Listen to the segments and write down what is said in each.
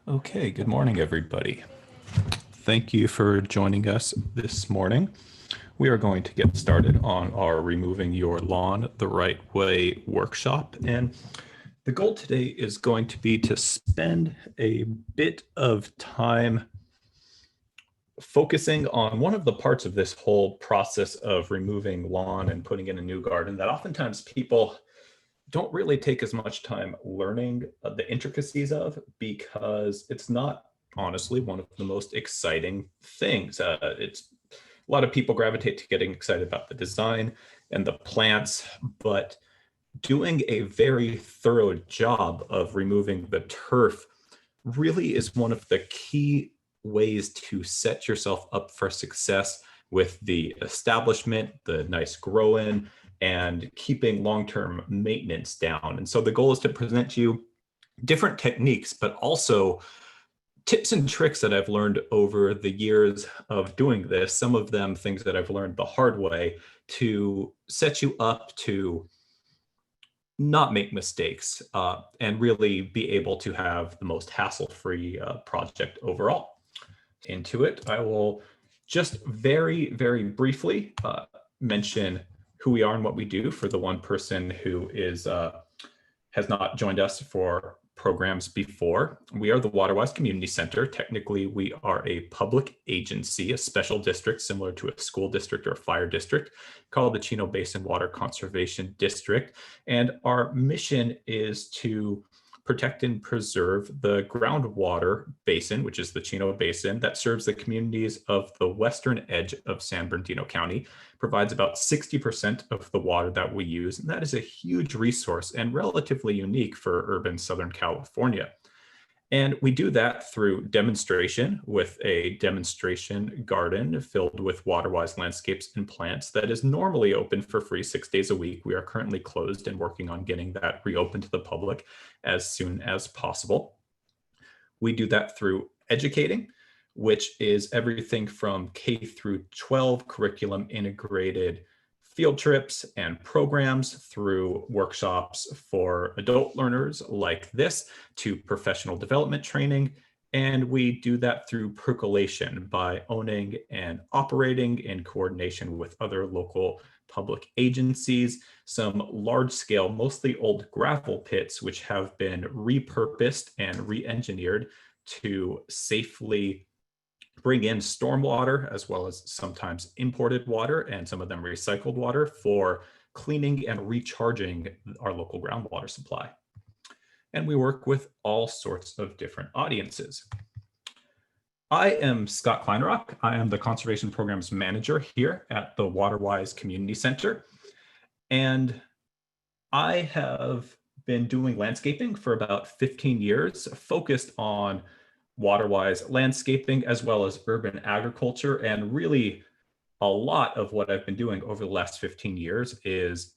Okay, good morning, everybody. Thank you for joining us this morning. We are going to get started on our Removing Your Lawn the Right Way workshop. And the goal today is going to be to spend a bit of time focusing on one of the parts of this whole process of removing lawn and putting in a new garden that oftentimes people don't really take as much time learning the intricacies of, because it's not honestly one of the most exciting things. It's a lot of people gravitate to getting excited about the design and the plants, but doing a very thorough job of removing the turf really is one of the key ways to set yourself up for success with the establishment, the nice grow in, and keeping long-term maintenance down. And so the goal is to present you different techniques, but also tips and tricks that I've learned over the years of doing this, some of them things that I've learned the hard way, to set you up to not make mistakes and really be able to have the most hassle-free project overall. Into it, I will just very, very briefly mention who we are and what we do for the one person who has not joined us for programs before. We are the Waterwise Community Center. Technically, we are a public agency, a special district similar to a school district or a fire district called the Chino Basin Water Conservation District. And our mission is to protect and preserve the groundwater basin, which is the Chino Basin, that serves the communities of the western edge of San Bernardino County, provides about 60% of the water that we use. And that is a huge resource and relatively unique for urban Southern California. And we do that through demonstration with a demonstration garden filled with Waterwise landscapes and plants that is normally open for free 6 days a week. We are currently closed and working on getting that reopened to the public as soon as possible. We do that through educating, which is everything from K through 12 curriculum integrated field trips and programs, through workshops for adult learners like this, to professional development training. And we do that through percolation by owning and operating in coordination with other local public agencies, some large scale, mostly old gravel pits, which have been repurposed and re-engineered to safely bring in stormwater, as well as sometimes imported water and some of them recycled water, for cleaning and recharging our local groundwater supply. And we work with all sorts of different audiences. I am Scott Kleinrock. I am the Conservation Programs Manager here at the Waterwise Community Center. And I have been doing landscaping for about 15 years, focused on Waterwise landscaping as well as urban agriculture. And really, a lot of what I've been doing over the last 15 years is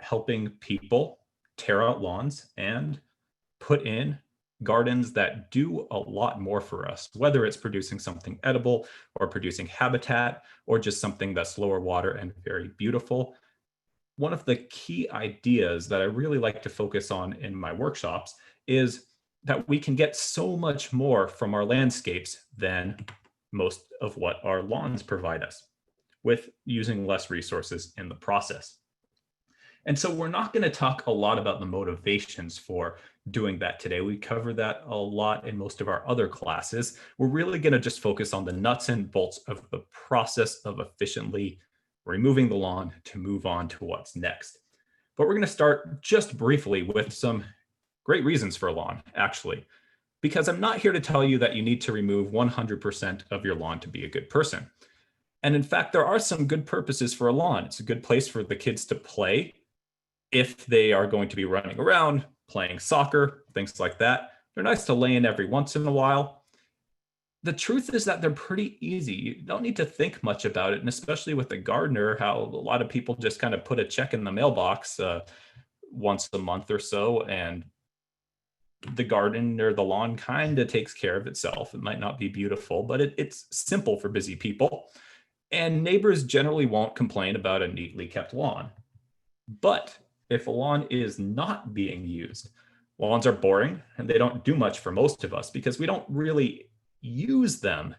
helping people tear out lawns and put in gardens that do a lot more for us, whether it's producing something edible or producing habitat or just something that's lower water and very beautiful. One of the key ideas that I really like to focus on in my workshops is that we can get so much more from our landscapes than most of what our lawns provide us, with using less resources in the process. And so we're not going to talk a lot about the motivations for doing that today. We cover that a lot in most of our other classes. We're really going to just focus on the nuts and bolts of the process of efficiently removing the lawn to move on to what's next. But we're going to start just briefly with some great reasons for a lawn, actually, because I'm not here to tell you that you need to remove 100% of your lawn to be a good person. And in fact, there are some good purposes for a lawn. It's a good place for the kids to play if they are going to be running around, playing soccer, things like that. They're nice to lay in every once in a while. The truth is that they're pretty easy. You don't need to think much about it, and especially with a gardener, how a lot of people just kind of put a check in the mailbox once a month or so, and the garden or the lawn kind of takes care of itself. It might not be beautiful, but it's simple for busy people. And neighbors generally won't complain about a neatly kept lawn. But if a lawn is not being used, Lawns are boring and they don't do much for most of us because we don't really use them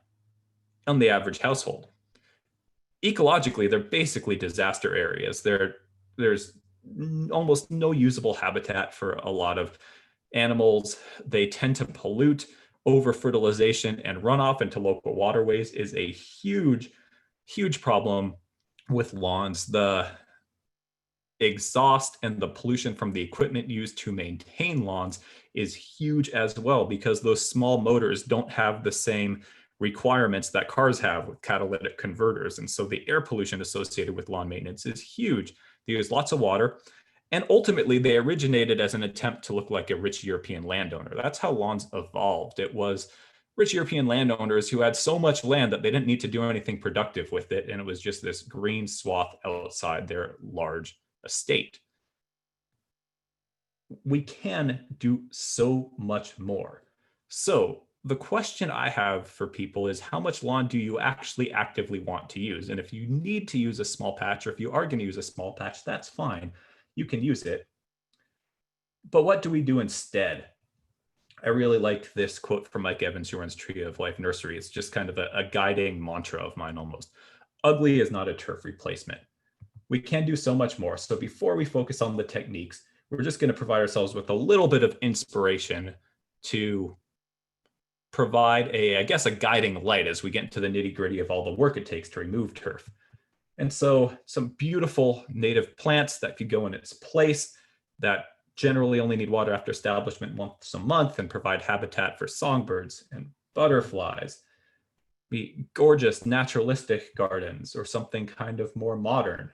on the average household. Ecologically, they're basically disaster areas. There's almost no usable habitat for a lot of animals. They tend to pollute. Over fertilization and runoff into local waterways is a huge, huge problem with lawns. The exhaust and the pollution from the equipment used to maintain lawns is huge as well, because those small motors don't have the same requirements that cars have with catalytic converters. And so the air pollution associated with lawn maintenance is huge. They use lots of water. And ultimately, they originated as an attempt to look like a rich European landowner. That's how lawns evolved. It was rich European landowners who had so much land that they didn't need to do anything productive with it. And it was just this green swath outside their large estate. We can do so much more. So the question I have for people is, how much lawn do you actually actively want to use? And if you need to use a small patch, or if you are going to use a small patch, that's fine. You can use it. But what do we do instead? I really like this quote from Mike Evans, who runs Tree of Life Nursery. It's just kind of a guiding mantra of mine almost. Ugly is not a turf replacement. We can do so much more. So before we focus on the techniques, we're just going to provide ourselves with a little bit of inspiration to provide I guess, a guiding light as we get into the nitty gritty of all the work it takes to remove turf. And so some beautiful native plants that could go in its place that generally only need water after establishment once a month and provide habitat for songbirds and butterflies. Be gorgeous naturalistic gardens, or something kind of more modern.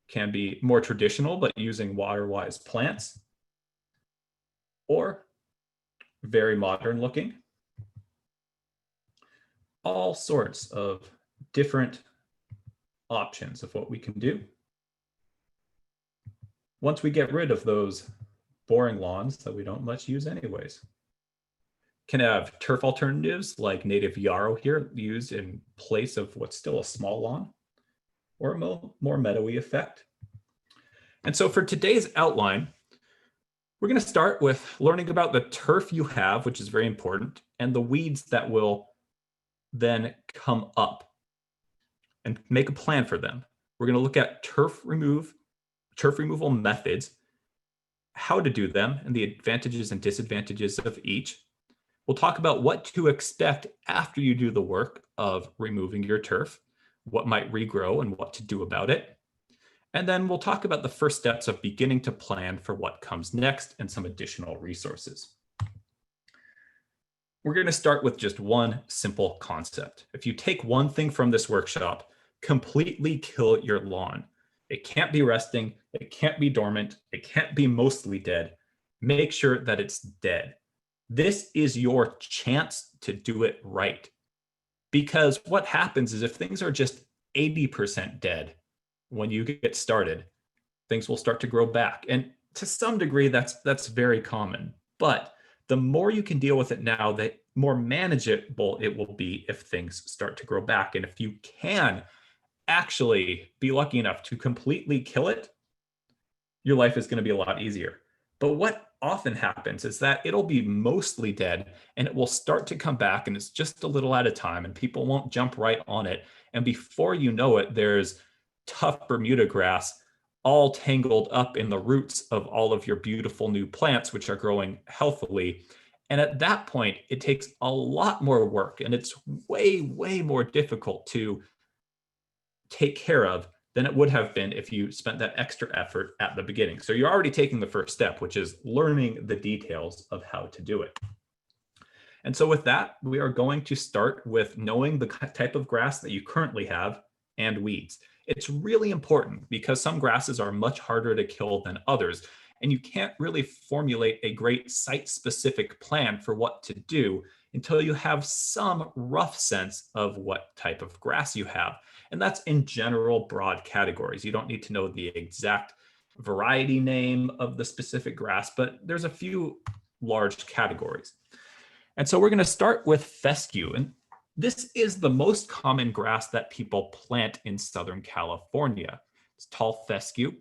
Can be more traditional, but using Waterwise plants, or very modern looking. All sorts of different options of what we can do. Once we get rid of those boring lawns that we don't much use anyways. Can have turf alternatives like native yarrow here, used in place of what's still a small lawn, or a more meadowy effect. And so for today's outline, we're going to start with learning about the turf you have, which is very important, and the weeds that will then come up, and make a plan for them. We're going to look at turf removal methods, how to do them, and the advantages and disadvantages of each. We'll talk about what to expect after you do the work of removing your turf, what might regrow and what to do about it. And then we'll talk about the first steps of beginning to plan for what comes next and some additional resources. We're going to start with just one simple concept. If you take one thing from this workshop, completely kill your lawn. It can't be resting, it can't be dormant, it can't be mostly dead. Make sure that it's dead. This is your chance to do it right. Because what happens is, if things are just 80% dead when you get started, things will start to grow back. And to some degree, that's very common. But the more you can deal with it now, the more manageable it will be if things start to grow back. And if you can actually be lucky enough to completely kill it, your life is going to be a lot easier. But what often happens is that it'll be mostly dead and it will start to come back, and it's just a little at a time, and people won't jump right on it. And before you know it, there's tough Bermuda grass all tangled up in the roots of all of your beautiful new plants, which are growing healthily. And at that point, it takes a lot more work, and it's way, way more difficult to take care of than it would have been if you spent that extra effort at the beginning. So you're already taking the first step, which is learning the details of how to do it. And so with that, we are going to start with knowing the type of grass that you currently have and weeds. It's really important because some grasses are much harder to kill than others, and you can't really formulate a great site-specific plan for what to do until you have some rough sense of what type of grass you have. And that's in general broad categories. You don't need to know the exact variety name of the specific grass, but there's a few large categories. And so we're going to start with fescue. And this is the most common grass that people plant in Southern California. It's tall fescue.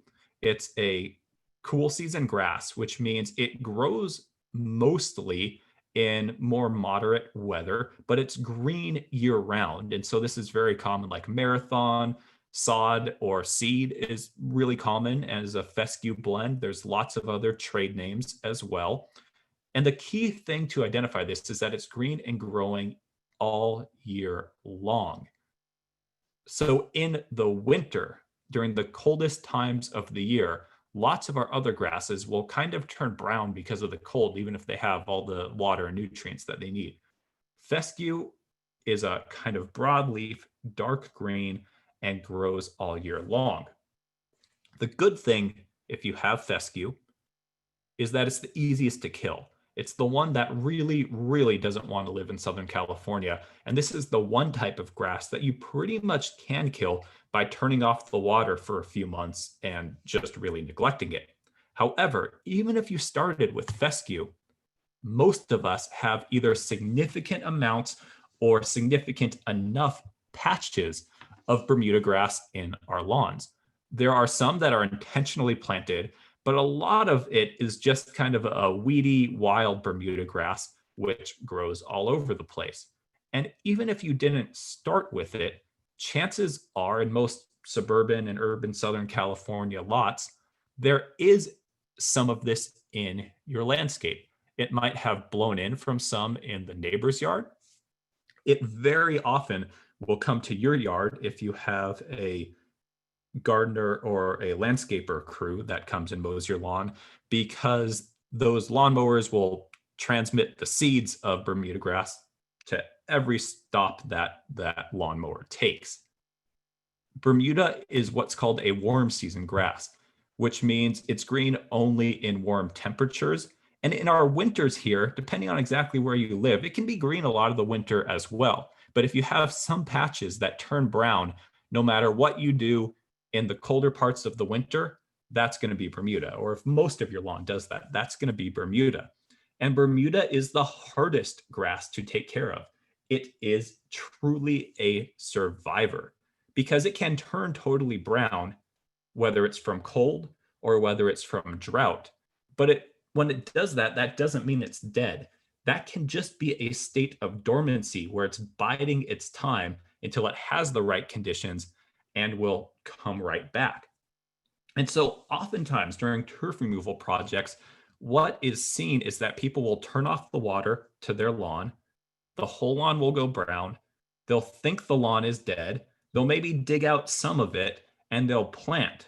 It's a cool season grass, which means it grows mostly in more moderate weather, but it's green year round. And so this is very common, like marathon, sod, or seed is really common as a fescue blend. There's lots of other trade names as well. And the key thing to identify this is that it's green and growing all year long. So in the winter, during the coldest times of the year, lots of our other grasses will kind of turn brown because of the cold, even if they have all the water and nutrients that they need. Fescue is a kind of broadleaf, dark green, and grows all year long. The good thing, if you have fescue, is that it's the easiest to kill. It's the one that really, really doesn't want to live in Southern California. And this is the one type of grass that you pretty much can kill by turning off the water for a few months and just really neglecting it. However, even if you started with fescue, most of us have either significant amounts or significant enough patches of Bermuda grass in our lawns. There are some that are intentionally planted, but a lot of it is just kind of a weedy, wild Bermuda grass, which grows all over the place. And even if you didn't start with it, chances are in most suburban and urban Southern California lots, there is some of this in your landscape. It might have blown in from some in the neighbor's yard. It very often will come to your yard if you have a gardener or a landscaper crew that comes and mows your lawn, because those lawnmowers will transmit the seeds of Bermuda grass to every stop that lawnmower takes. Bermuda is what's called a warm season grass, which means it's green only in warm temperatures. And in our winters here, depending on exactly where you live, it can be green a lot of the winter as well. But if you have some patches that turn brown, no matter what you do in the colder parts of the winter, that's going to be Bermuda. Or if most of your lawn does that, that's going to be Bermuda. And Bermuda is the hardest grass to take care of. It is truly a survivor because it can turn totally brown, whether it's from cold or whether it's from drought. But when it does that, that doesn't mean it's dead. That can just be a state of dormancy where it's biding its time until it has the right conditions and will come right back. And so oftentimes during turf removal projects, what is seen is that people will turn off the water to their lawn. The whole lawn will go brown. They'll think the lawn is dead. They'll maybe dig out some of it and they'll plant.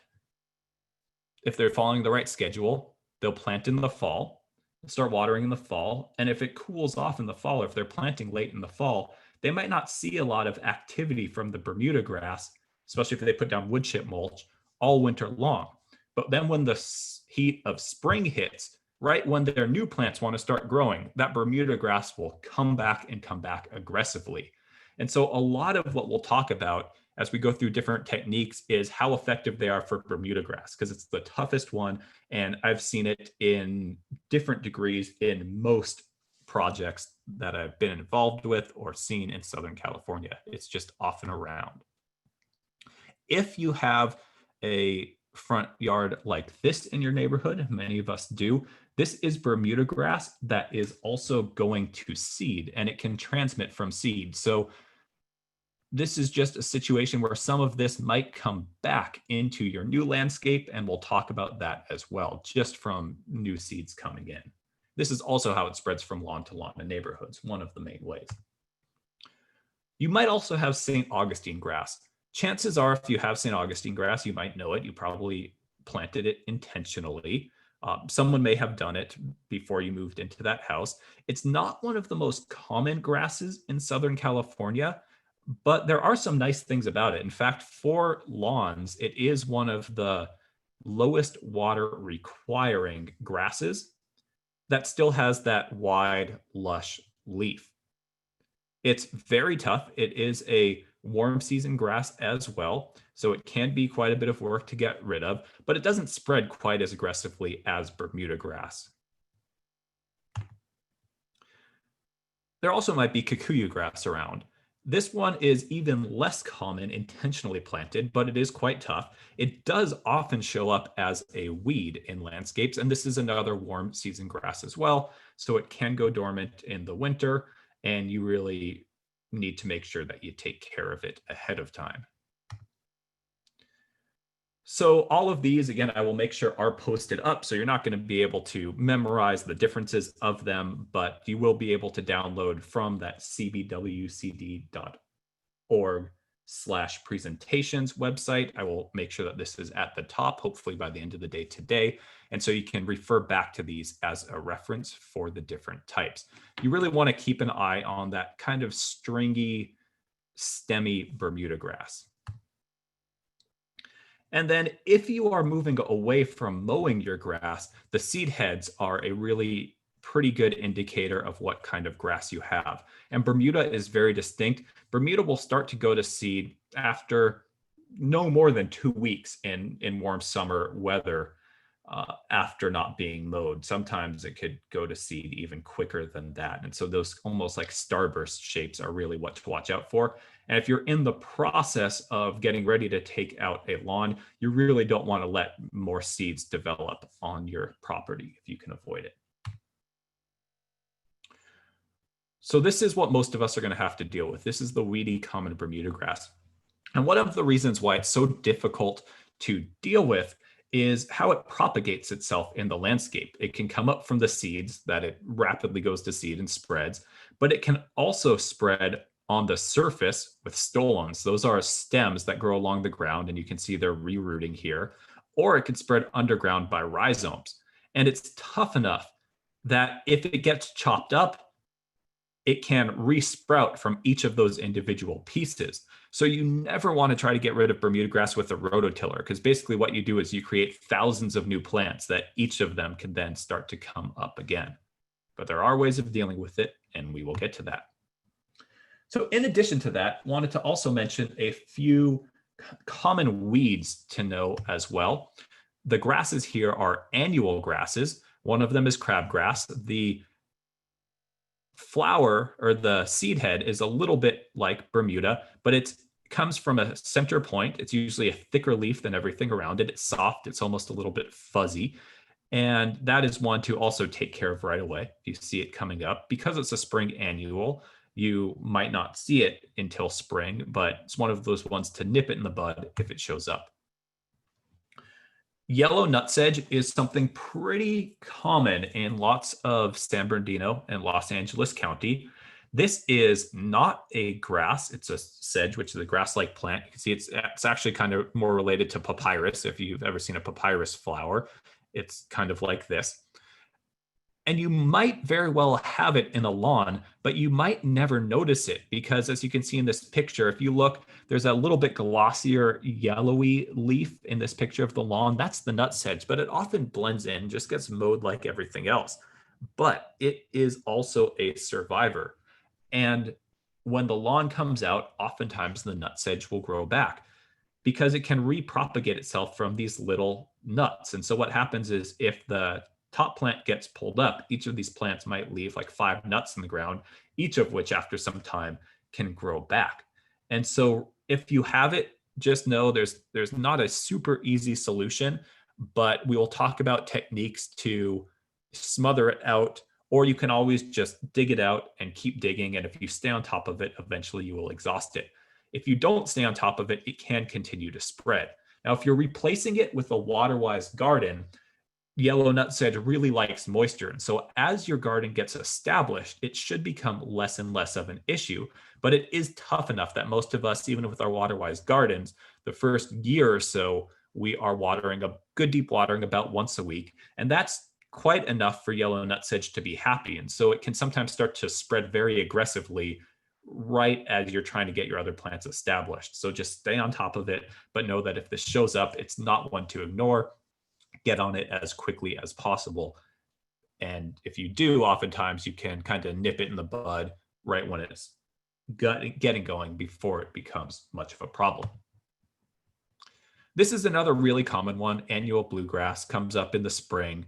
If they're following the right schedule, they'll plant in the fall, start watering in the fall. And if it cools off in the fall, or if they're planting late in the fall, they might not see a lot of activity from the Bermuda grass, especially if they put down wood chip mulch all winter long. But then when the heat of spring hits, right when their new plants want to start growing, that Bermuda grass will come back and come back aggressively. And so a lot of what we'll talk about as we go through different techniques is how effective they are for Bermuda grass, because it's the toughest one. And I've seen it in different degrees in most projects that I've been involved with or seen in Southern California. It's just often around. If you have a front yard like this in your neighborhood, many of us do, this is Bermuda grass that is also going to seed, and it can transmit from seed. So this is just a situation where some of this might come back into your new landscape, and we'll talk about that as well, just from new seeds coming in. This is also how it spreads from lawn to lawn in neighborhoods, one of the main ways. You might also have St. Augustine grass. Chances are, if you have St. Augustine grass, you might know it. You probably planted it intentionally. Someone may have done it before you moved into that house. It's not one of the most common grasses in Southern California, but there are some nice things about it. In fact, for lawns, it is one of the lowest water requiring grasses that still has that wide, lush leaf. It's very tough. It is a warm season grass as well, so it can be quite a bit of work to get rid of, but it doesn't spread quite as aggressively as Bermuda grass. There also might be Kikuyu grass around. This one is even less common intentionally planted, but it is quite tough. It does often show up as a weed in landscapes, and this is another warm season grass as well. So it can go dormant in the winter, and you really need to make sure that you take care of it ahead of time. So all of these, again, I will make sure are posted up. So you're not going to be able to memorize the differences of them, but you will be able to download from that cbwcd.org/presentations website. I will make sure that this is at the top, hopefully by the end of the day today. And so you can refer back to these as a reference for the different types. You really want to keep an eye on that kind of stringy, stemmy Bermuda grass. And then if you are moving away from mowing your grass, the seed heads are a really pretty good indicator of what kind of grass you have. And Bermuda is very distinct. Bermuda will start to go to seed after no more than 2 weeks in warm summer weather after not being mowed. Sometimes it could go to seed even quicker than that. And so those almost like starburst shapes are really what to watch out for. And if you're in the process of getting ready to take out a lawn, you really don't want to let more seeds develop on your property if you can avoid it. So this is what most of us are going to have to deal with. This is the weedy common Bermuda grass. And one of the reasons why it's so difficult to deal with is how it propagates itself in the landscape. It can come up from the seeds that it rapidly goes to seed and spreads, but it can also spread on the surface with stolons. Those are stems that grow along the ground, and you can see they're rerooting here, or it can spread underground by rhizomes. And it's tough enough that if it gets chopped up, it can resprout from each of those individual pieces. So you never want to try to get rid of Bermuda grass with a rototiller, because basically what you do is you create thousands of new plants that each of them can then start to come up again. But there are ways of dealing with it, and we will get to that. So in addition to that, wanted to also mention a few common weeds to know as well. The grasses here are annual grasses. One of them is crabgrass. The flower or the seed head is a little bit like Bermuda, but it comes from a center point. It's usually a thicker leaf than everything around it. It's soft. It's almost a little bit fuzzy. And that is one to also take care of right away. If you see it coming up, because it's a spring annual, you might not see it until spring, but it's one of those ones to nip it in the bud if it shows up. Yellow nutsedge is something pretty common in lots of San Bernardino and Los Angeles County. This is not a grass, it's a sedge, which is a grass-like plant. You can see it's actually kind of more related to papyrus. If you've ever seen a papyrus flower, it's kind of like this. And you might very well have it in a lawn, but you might never notice it because, as you can see in this picture, if you look, there's a little bit glossier yellowy leaf in this picture of the lawn. That's the nutsedge, but it often blends in, just gets mowed like everything else. But it is also a survivor. And when the lawn comes out, oftentimes the nutsedge will grow back because it can repropagate itself from these little nuts. And so what happens is if the top plant gets pulled up, each of these plants might leave like 5 nuts in the ground, each of which after some time can grow back. And so if you have it, just know there's not a super easy solution, but we will talk about techniques to smother it out, or you can always just dig it out and keep digging. And if you stay on top of it, eventually you will exhaust it. If you don't stay on top of it, it can continue to spread. Now, if you're replacing it with a Waterwise garden, yellow nutsedge really likes moisture. And so as your garden gets established, it should become less and less of an issue. But it is tough enough that most of us, even with our Waterwise gardens, the first year or so, we are watering a good deep watering about once a week. And that's quite enough for yellow nutsedge to be happy. And so it can sometimes start to spread very aggressively right as you're trying to get your other plants established. So just stay on top of it, but know that if this shows up, it's not one to ignore. Get on it as quickly as possible. And if you do, oftentimes you can kind of nip it in the bud right when it's getting going before it becomes much of a problem. This is another really common one. Annual bluegrass comes up in the spring.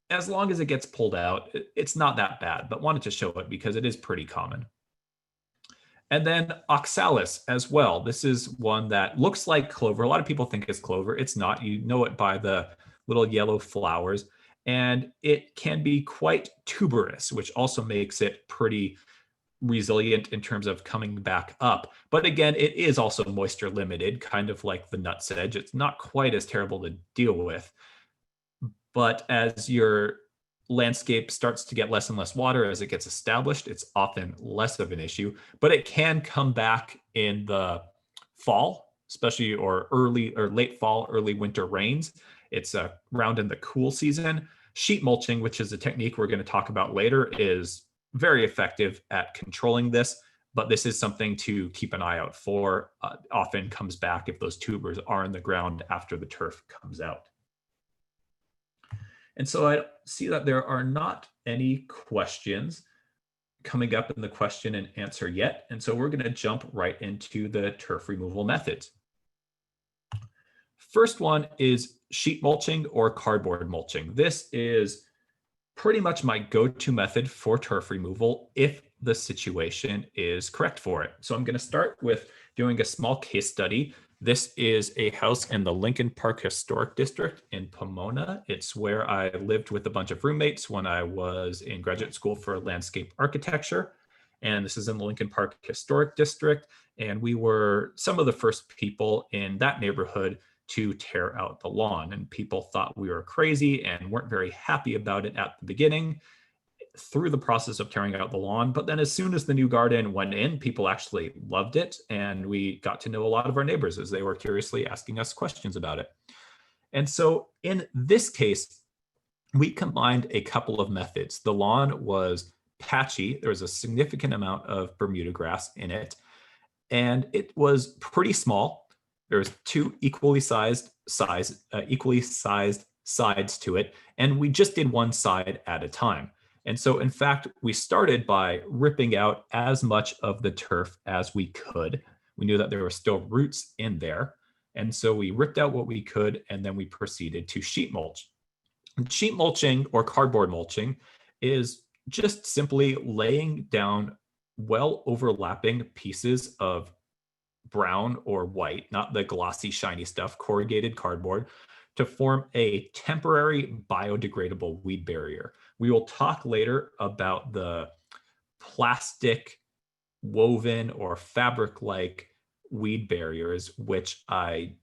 As long as it gets pulled out, it's not that bad, but wanted to show it because it is pretty common. And then Oxalis as well. This is one that looks like clover. A lot of people think it's clover. It's not. You know it by the little yellow flowers. And it can be quite tuberous, which also makes it pretty resilient in terms of coming back up. But again, it is also moisture limited, kind of like the nutsedge. It's not quite as terrible to deal with. But as your landscape starts to get less and less water as it gets established, it's often less of an issue, but it can come back in the fall, especially or early or late fall, early winter rains. It's around in the cool season. Sheet mulching, which is a technique we're going to talk about later, is very effective at controlling this, but this is something to keep an eye out for. Often comes back if those tubers are in the ground after the turf comes out. And so I see that there are not any questions coming up in the question and answer yet. And so we're going to jump right into the turf removal methods. First one is sheet mulching or cardboard mulching. This is pretty much my go-to method for turf removal if the situation is correct for it. So I'm going to start with doing a small case study. This is a house in the Lincoln Park Historic District in Pomona. It's where I lived with a bunch of roommates when I was in graduate school for landscape architecture. And this is in the Lincoln Park Historic District. And we were some of the first people in that neighborhood to tear out the lawn. And people thought we were crazy and weren't very happy about it at the beginning through the process of tearing out the lawn. But then as soon as the new garden went in, people actually loved it. And we got to know a lot of our neighbors as they were curiously asking us questions about it. And so in this case, we combined a couple of methods. The lawn was patchy. There was a significant amount of Bermuda grass in it. And it was pretty small. There's two equally sized sides to it. And we just did one side at a time. And so, in fact, we started by ripping out as much of the turf as we could. We knew that there were still roots in there. And so we ripped out what we could, and then we proceeded to sheet mulch. And sheet mulching or cardboard mulching is just simply laying down well overlapping pieces of brown or white, not the glossy, shiny stuff, corrugated cardboard, to form a temporary biodegradable weed barrier. We will talk later about the plastic woven or fabric-like weed barriers, which I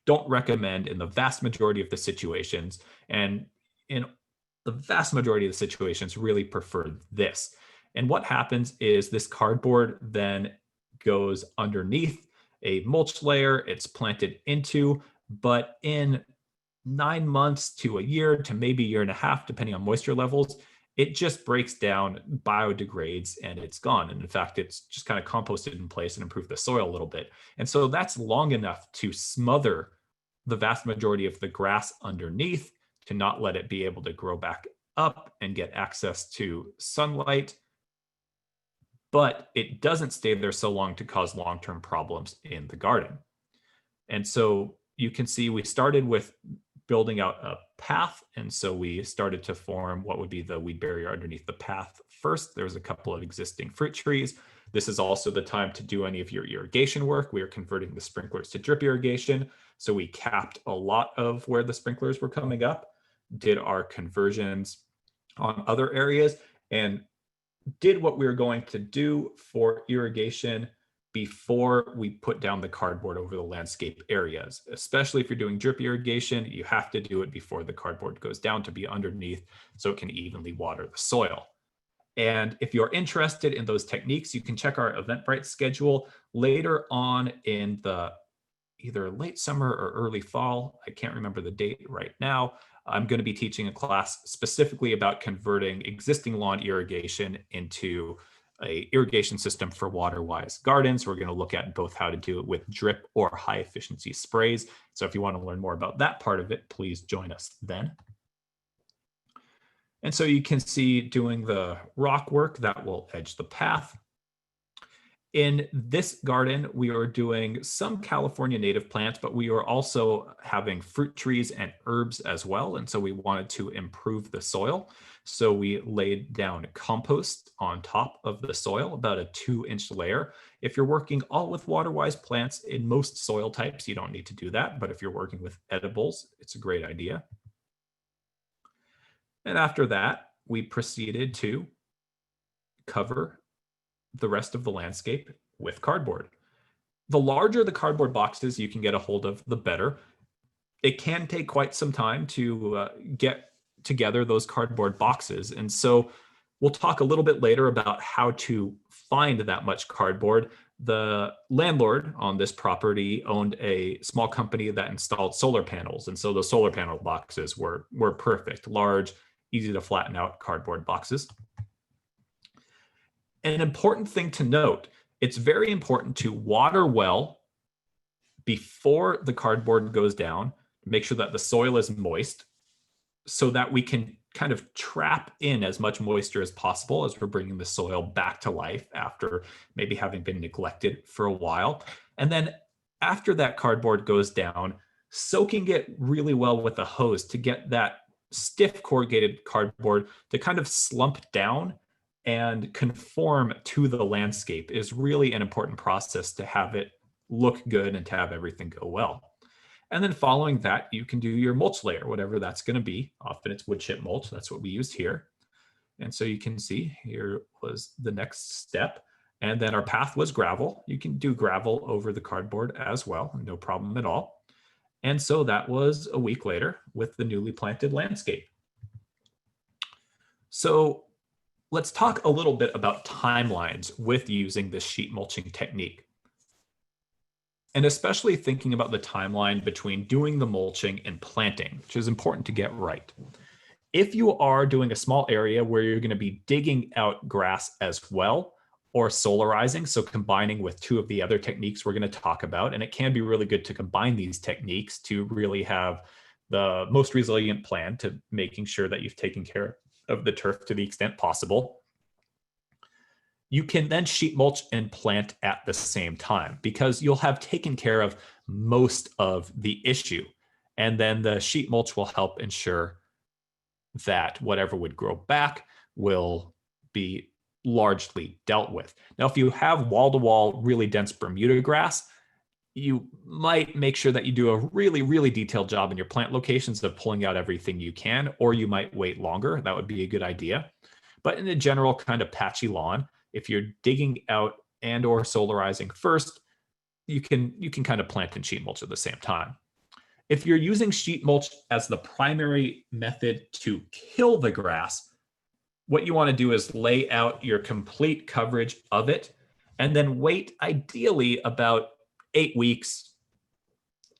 don't recommend in the vast majority of the situations. And in the vast majority of the situations, really prefer this. And what happens is this cardboard then goes underneath a mulch layer, it's planted into, but in 9 months to a year to maybe a year and a half, depending on moisture levels, it just breaks down, biodegrades, and it's gone. And in fact, it's just kind of composted in place and improved the soil a little bit. And so that's long enough to smother the vast majority of the grass underneath to not let it be able to grow back up and get access to sunlight. But it doesn't stay there so long to cause long-term problems in the garden. And so you can see we started with building out a path. And so we started to form what would be the weed barrier underneath the path first. There's a couple of existing fruit trees. This is also the time to do any of your irrigation work. We are converting the sprinklers to drip irrigation. So we capped a lot of where the sprinklers were coming up, did our conversions on other areas, and did what we were going to do for irrigation before we put down the cardboard over the landscape areas. Especially if you're doing drip irrigation, you have to do it before the cardboard goes down to be underneath so it can evenly water the soil. And if you're interested in those techniques, you can check our Eventbrite schedule later on in the either late summer or early fall. I can't remember the date right now. I'm going to be teaching a class specifically about converting existing lawn irrigation into a irrigation system for Waterwise gardens. We're going to look at both how to do it with drip or high efficiency sprays. So if you want to learn more about that part of it, please join us then. And so you can see doing the rock work that will edge the path. In this garden, we are doing some California native plants, but we are also having fruit trees and herbs as well. And so we wanted to improve the soil. So we laid down compost on top of the soil, about a 2-inch layer. If you're working all with Waterwise plants, in most soil types, you don't need to do that. But if you're working with edibles, it's a great idea. And after that, we proceeded to cover the rest of the landscape with cardboard. The larger the cardboard boxes you can get a hold of, the better. It can take quite some time to get together those cardboard boxes. And so we'll talk a little bit later about how to find that much cardboard. The landlord on this property owned a small company that installed solar panels. And so the solar panel boxes were perfect, large, easy to flatten out cardboard boxes. An important thing to note, it's very important to water well before the cardboard goes down, make sure that the soil is moist so that we can kind of trap in as much moisture as possible as we're bringing the soil back to life after maybe having been neglected for a while. And then after that cardboard goes down, soaking it really well with a hose to get that stiff corrugated cardboard to kind of slump down and conform to the landscape is really an important process to have it look good and to have everything go well. And then following that, you can do your mulch layer, whatever that's going to be. Often it's wood chip mulch. That's what we used here. And so you can see here was the next step. And then our path was gravel. You can do gravel over the cardboard as well, no problem at all. And so that was a week later with the newly planted landscape. So let's talk a little bit about timelines with using this sheet mulching technique. And especially thinking about the timeline between doing the mulching and planting, which is important to get right. If you are doing a small area where you're going to be digging out grass as well, or solarizing, so combining with two of the other techniques we're going to talk about, and it can be really good to combine these techniques to really have the most resilient plan to making sure that you've taken care of the turf to the extent possible. You can then sheet mulch and plant at the same time because you'll have taken care of most of the issue. And then the sheet mulch will help ensure that whatever would grow back will be largely dealt with. Now, if you have wall-to-wall, really dense Bermuda grass, you might make sure that you do a really, really detailed job in your plant locations of pulling out everything you can, or you might wait longer. That would be a good idea. But in a general kind of patchy lawn, if you're digging out and or solarizing first, you can kind of plant and sheet mulch at the same time. If you're using sheet mulch as the primary method to kill the grass, what you want to do is lay out your complete coverage of it and then wait ideally about 8 weeks,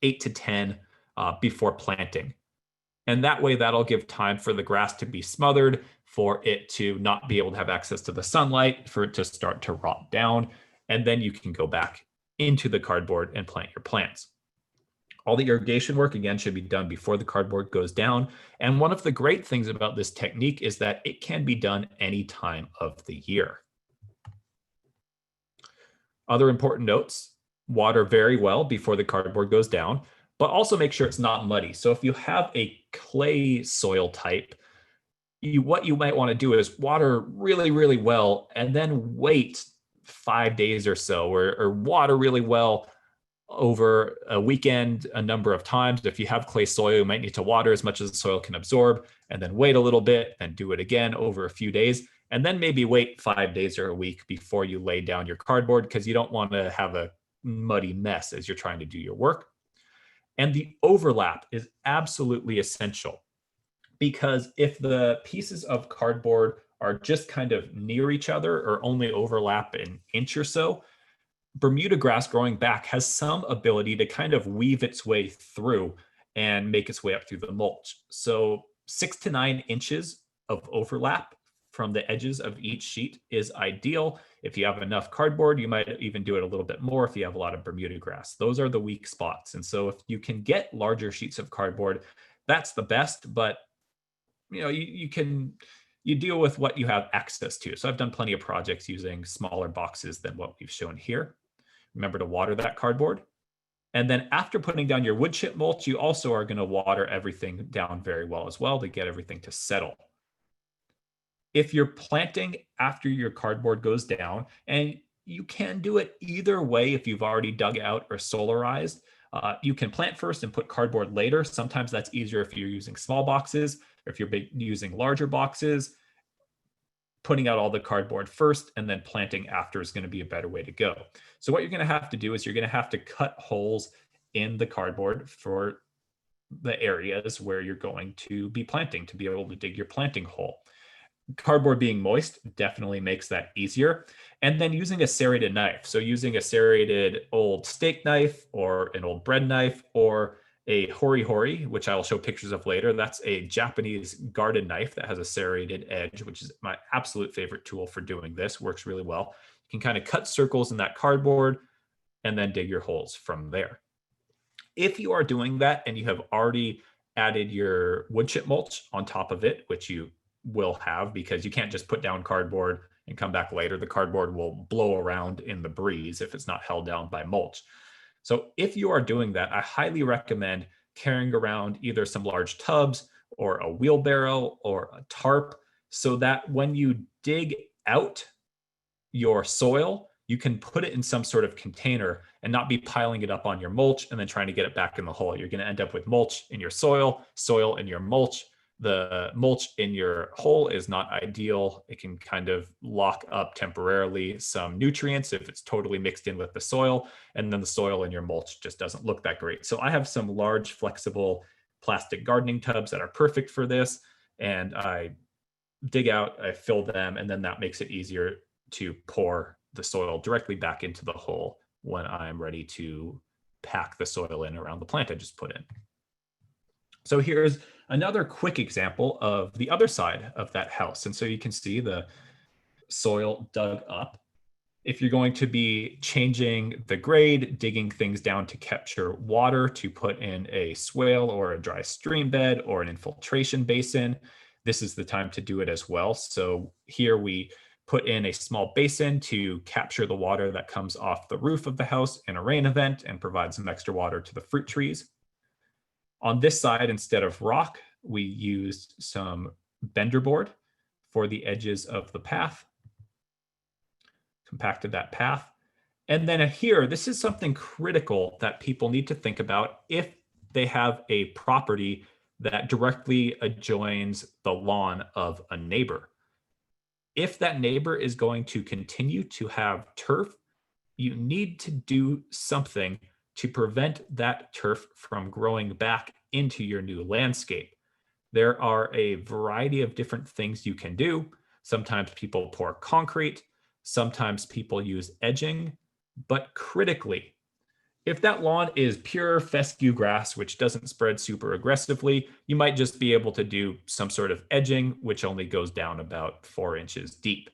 8 to 10 before planting. And that way that'll give time for the grass to be smothered, for it to not be able to have access to the sunlight, for it to start to rot down. And then you can go back into the cardboard and plant your plants. All the irrigation work, again, should be done before the cardboard goes down. And one of the great things about this technique is that it can be done any time of the year. Other important notes: water very well before the cardboard goes down, but also make sure it's not muddy. So if you have a clay soil type, what you might want to do is water really, really well and then wait 5 days or so, or water really well over a weekend a number of times. If you have clay soil, you might need to water as much as the soil can absorb and then wait a little bit and do it again over a few days. And then maybe wait 5 days or a week before you lay down your cardboard, because you don't want to have a muddy mess as you're trying to do your work. And the overlap is absolutely essential, because if the pieces of cardboard are just kind of near each other or only overlap an inch or so, Bermuda grass growing back has some ability to kind of weave its way through and make its way up through the mulch. So 6 to 9 inches of overlap from the edges of each sheet is ideal. If you have enough cardboard, you might even do it a little bit more if you have a lot of Bermuda grass. Those are the weak spots. And so if you can get larger sheets of cardboard, that's the best. But you can you deal with what you have access to. So I've done plenty of projects using smaller boxes than what we've shown here. Remember to water that cardboard. And then after putting down your wood chip mulch, you also are going to water everything down very well as well to get everything to settle. If you're planting after your cardboard goes down, and you can do it either way if you've already dug out or solarized, you can plant first and put cardboard later. Sometimes that's easier if you're using small boxes, or if you're using larger boxes. Putting out all the cardboard first and then planting after is going to be a better way to go. So what you're going to have to do is you're going to have to cut holes in the cardboard for the areas where you're going to be planting to be able to dig your planting hole. Cardboard being moist definitely makes that easier. And then using a serrated knife. So using a serrated old steak knife or an old bread knife or a hori-hori, which I'll show pictures of later. That's a Japanese garden knife that has a serrated edge, which is my absolute favorite tool for doing this. Works really well. You can kind of cut circles in that cardboard and then dig your holes from there. If you are doing that and you have already added your wood chip mulch on top of it, which you will have because you can't just put down cardboard and come back later. The cardboard will blow around in the breeze if it's not held down by mulch. So if you are doing that, I highly recommend carrying around either some large tubs or a wheelbarrow or a tarp so that when you dig out your soil, you can put it in some sort of container and not be piling it up on your mulch and then trying to get it back in the hole. You're going to end up with mulch in your soil, soil in your mulch. The mulch in your hole is not ideal. It can kind of lock up temporarily some nutrients if it's totally mixed in with the soil, and then the soil in your mulch just doesn't look that great. So I have some large flexible plastic gardening tubs that are perfect for this, and I dig out, I fill them, and then that makes it easier to pour the soil directly back into the hole when I'm ready to pack the soil in around the plant I just put in. So here's another quick example of the other side of that house. And so you can see the soil dug up. If you're going to be changing the grade, digging things down to capture water to put in a swale or a dry stream bed or an infiltration basin, this is the time to do it as well. So here we put in a small basin to capture the water that comes off the roof of the house in a rain event and provide some extra water to the fruit trees. On this side, instead of rock, we used some bender board for the edges of the path, compacted that path. And then here, this is something critical that people need to think about if they have a property that directly adjoins the lawn of a neighbor. If that neighbor is going to continue to have turf, you need to do something to prevent that turf from growing back into your new landscape. There are a variety of different things you can do. Sometimes people pour concrete, sometimes people use edging, but critically, if that lawn is pure fescue grass, which doesn't spread super aggressively, you might just be able to do some sort of edging, which only goes down about 4 inches deep.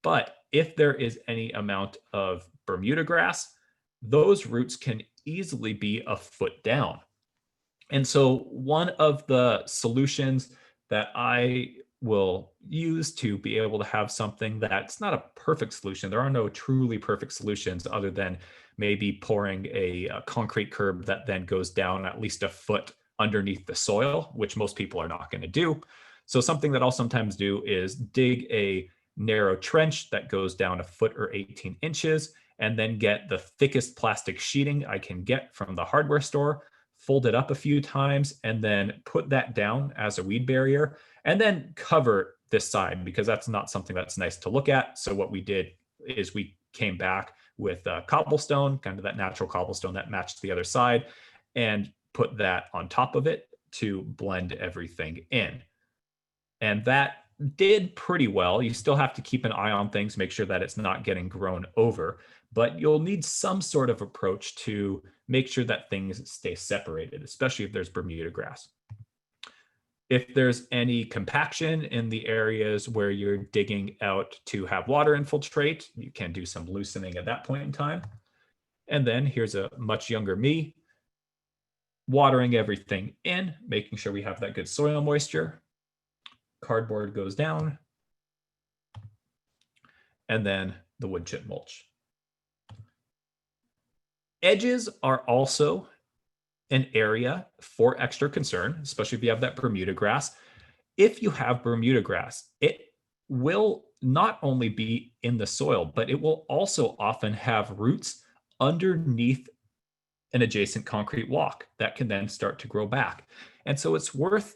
But if there is any amount of Bermuda grass, those roots can easily be a foot down. And so one of the solutions that I will use to be able to have something that's not a perfect solution, there are no truly perfect solutions other than maybe pouring a concrete curb that then goes down at least a foot underneath the soil, which most people are not going to do. So something that I'll sometimes do is dig a narrow trench that goes down a foot or 18 inches, and then get the thickest plastic sheeting I can get from the hardware store, fold it up a few times, and then put that down as a weed barrier, and then cover this side because that's not something that's nice to look at. So what we did is we came back with cobblestone, kind of that natural cobblestone that matched the other side, and put that on top of it to blend everything in. And that did pretty well. You still have to keep an eye on things, make sure that it's not getting grown over, but you'll need some sort of approach to make sure that things stay separated, especially if there's Bermuda grass. If there's any compaction in the areas where you're digging out to have water infiltrate, you can do some loosening at that point in time. And then here's a much younger me, watering everything in, making sure we have that good soil moisture. cardboard goes down, and then the wood chip mulch. Edges are also an area for extra concern, especially if you have that Bermuda grass. If you have Bermuda grass, it will not only be in the soil, but it will also often have roots underneath an adjacent concrete walk that can then start to grow back. And so it's worth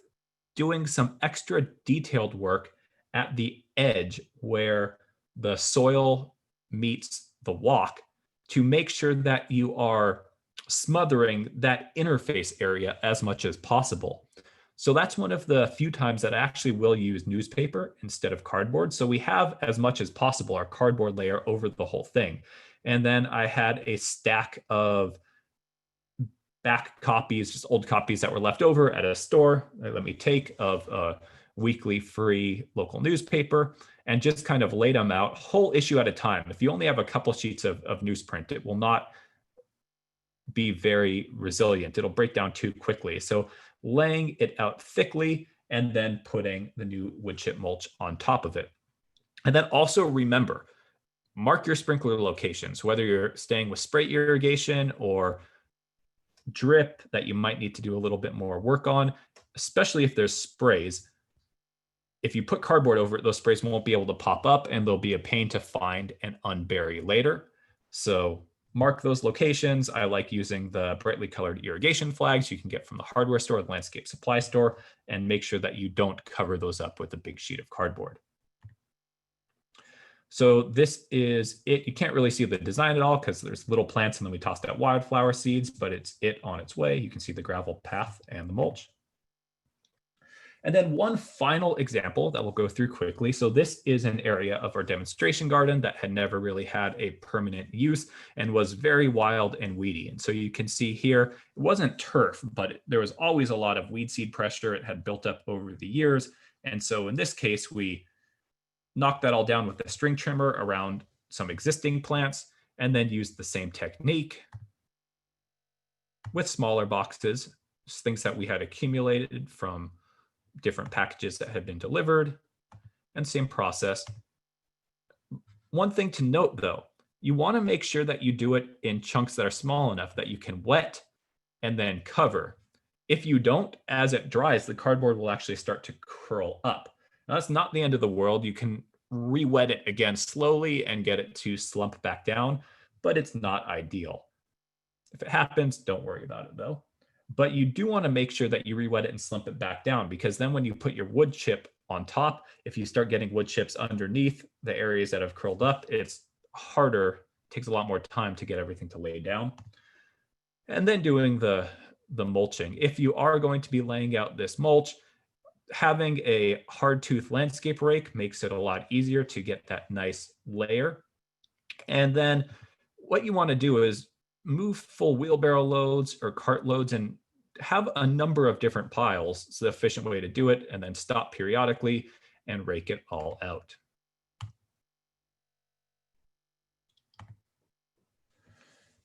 doing some extra detailed work at the edge where the soil meets the walk to make sure that you are smothering that interface area as much as possible. So that's one of the few times that I actually will use newspaper instead of cardboard. So we have as much as possible our cardboard layer over the whole thing. And then I had a stack of back copies, just old copies that were left over at a store that let me take of a weekly free local newspaper and just kind of laid them out whole issue at a time. If you only have a couple sheets of newsprint, it will not be very resilient. It'll break down too quickly. So laying it out thickly and then putting the new wood chip mulch on top of it. And then also remember, mark your sprinkler locations, whether you're staying with spray irrigation or drip that you might need to do a little bit more work on, especially if there's sprays. If you put cardboard over it, those sprays won't be able to pop up and they'll be a pain to find and unbury later. So mark those locations. I like using the brightly colored irrigation flags you can get from the hardware store, the landscape supply store, and make sure that you don't cover those up with a big sheet of cardboard. So this is it. You can't really see the design at all because there's little plants and then we tossed out wildflower seeds, but it's it on its way. You can see the gravel path and the mulch. And then one final example that we'll go through quickly. So this is an area of our demonstration garden that had never really had a permanent use and was very wild and weedy. And so you can see here, it wasn't turf, but there was always a lot of weed seed pressure. It had built up over the years. And so in this case, we knocked that all down with a string trimmer around some existing plants and then used the same technique with smaller boxes, things that we had accumulated from different packages that had been delivered, and same process. One thing to note though, you want to make sure that you do it in chunks that are small enough that you can wet and then cover. If you don't, as it dries, the cardboard will actually start to curl up. Now, that's not the end of the world. You can re-wet it again slowly and get it to slump back down, but it's not ideal. If it happens, don't worry about it though. But you do want to make sure that you re-wet it and slump it back down, because then when you put your wood chip on top, if you start getting wood chips underneath the areas that have curled up, it's harder, takes a lot more time to get everything to lay down. And then doing the mulching. If you are going to be laying out this mulch, having a hard tooth landscape rake makes it a lot easier to get that nice layer. And then what you want to do is move full wheelbarrow loads or cart loads and have a number of different piles. It's the efficient way to do it, and then stop periodically and rake it all out.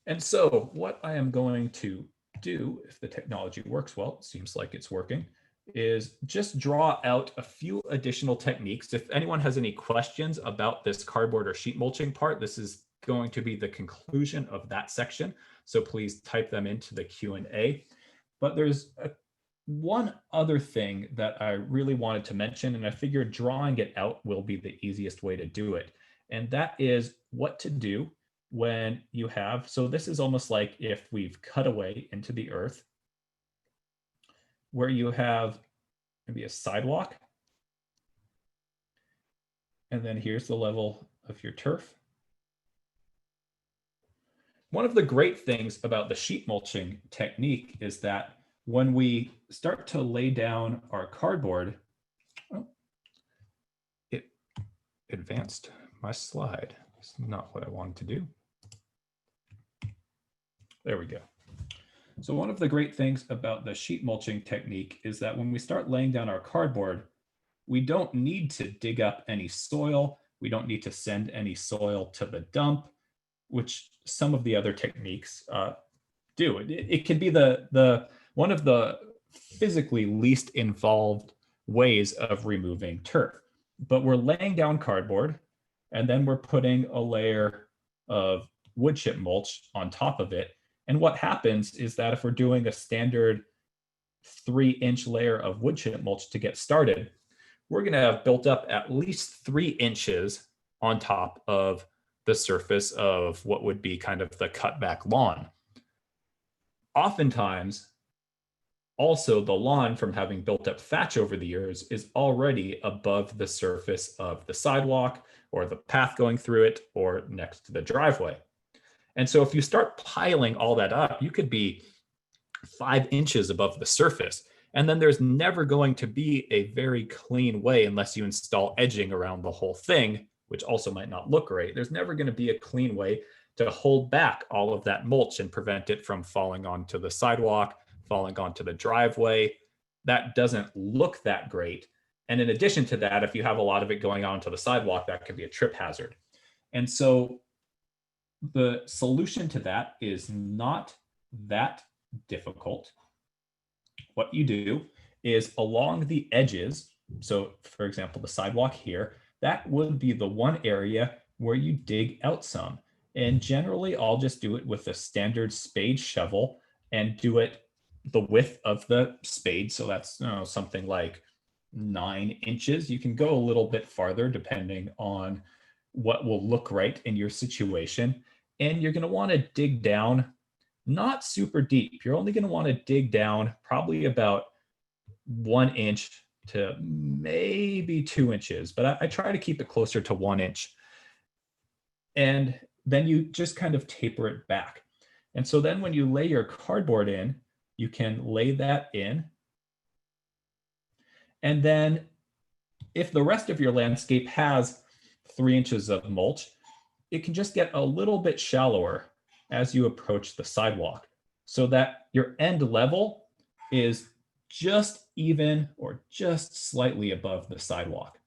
And so what I am going to do, if the technology works well, it seems like it's working, is just draw out a few additional techniques. If anyone has any questions about this cardboard or sheet mulching part, this is going to be the conclusion of that section. So please type them into the Q&A. But there's one other thing that I really wanted to mention, and I figured drawing it out will be the easiest way to do it. And that is what to do when you have, so this is almost like if we've cut away into the earth, where you have maybe a sidewalk, and then here's the level of your turf. One of the great things about the sheet mulching technique is that when we start to lay down our cardboard, it advanced my slide. It's not what I wanted to do. There we go. So one of the great things about the sheet mulching technique is that when we start laying down our cardboard, we don't need to dig up any soil. We don't need to send any soil to the dump, which some of the other techniques do. It can be the one of the physically least involved ways of removing turf. But we're laying down cardboard, and then we're putting a layer of wood chip mulch on top of it. And what happens is that if we're doing a standard 3-inch layer of wood chip mulch to get started, we're going to have built up at least 3 inches on top of the surface of what would be kind of the cutback lawn. Oftentimes, also the lawn, from having built up thatch over the years, is already above the surface of the sidewalk or the path going through it or next to the driveway. And so if you start piling all that up, you could be 5 inches above the surface. And then there's never going to be a very clean way, unless you install edging around the whole thing, which also might not look great. There's never going to be a clean way to hold back all of that mulch and prevent it from falling onto the sidewalk, falling onto the driveway. That doesn't look that great. And in addition to that, if you have a lot of it going onto the sidewalk, that could be a trip hazard. And so the solution to that is not that difficult. What you do is along the edges, so for example, the sidewalk here, that would be the one area where you dig out some. And generally, I'll just do it with a standard spade shovel and do it the width of the spade. So that's something like 9 inches. You can go a little bit farther depending on what will look right in your situation. And you're going to want to dig down not super deep. You're only going to want to dig down probably about 1 inch to maybe 2 inches, but I try to keep it closer to 1 inch. And then you just kind of taper it back. And so then when you lay your cardboard in, you can lay that in. And then if the rest of your landscape has 3 inches of mulch, it can just get a little bit shallower as you approach the sidewalk, so that your end level is just even or just slightly above the sidewalk.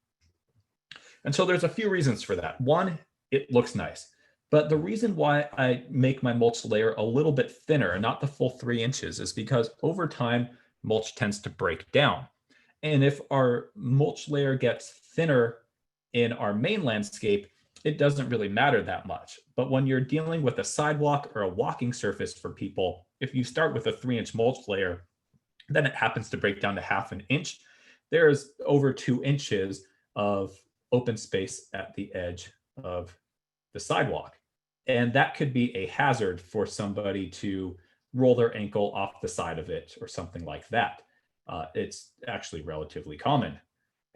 And so there's a few reasons for that. One, it looks nice. But the reason why I make my mulch layer a little bit thinner and not the full 3 inches is because over time, mulch tends to break down. And if our mulch layer gets thinner in our main landscape, it doesn't really matter that much. But when you're dealing with a sidewalk or a walking surface for people, if you start with a 3-inch mulch layer, then it happens to break down to 1/2 inch. There's over 2 inches of open space at the edge of the sidewalk. And that could be a hazard for somebody to roll their ankle off the side of it or something like that. It's actually relatively common.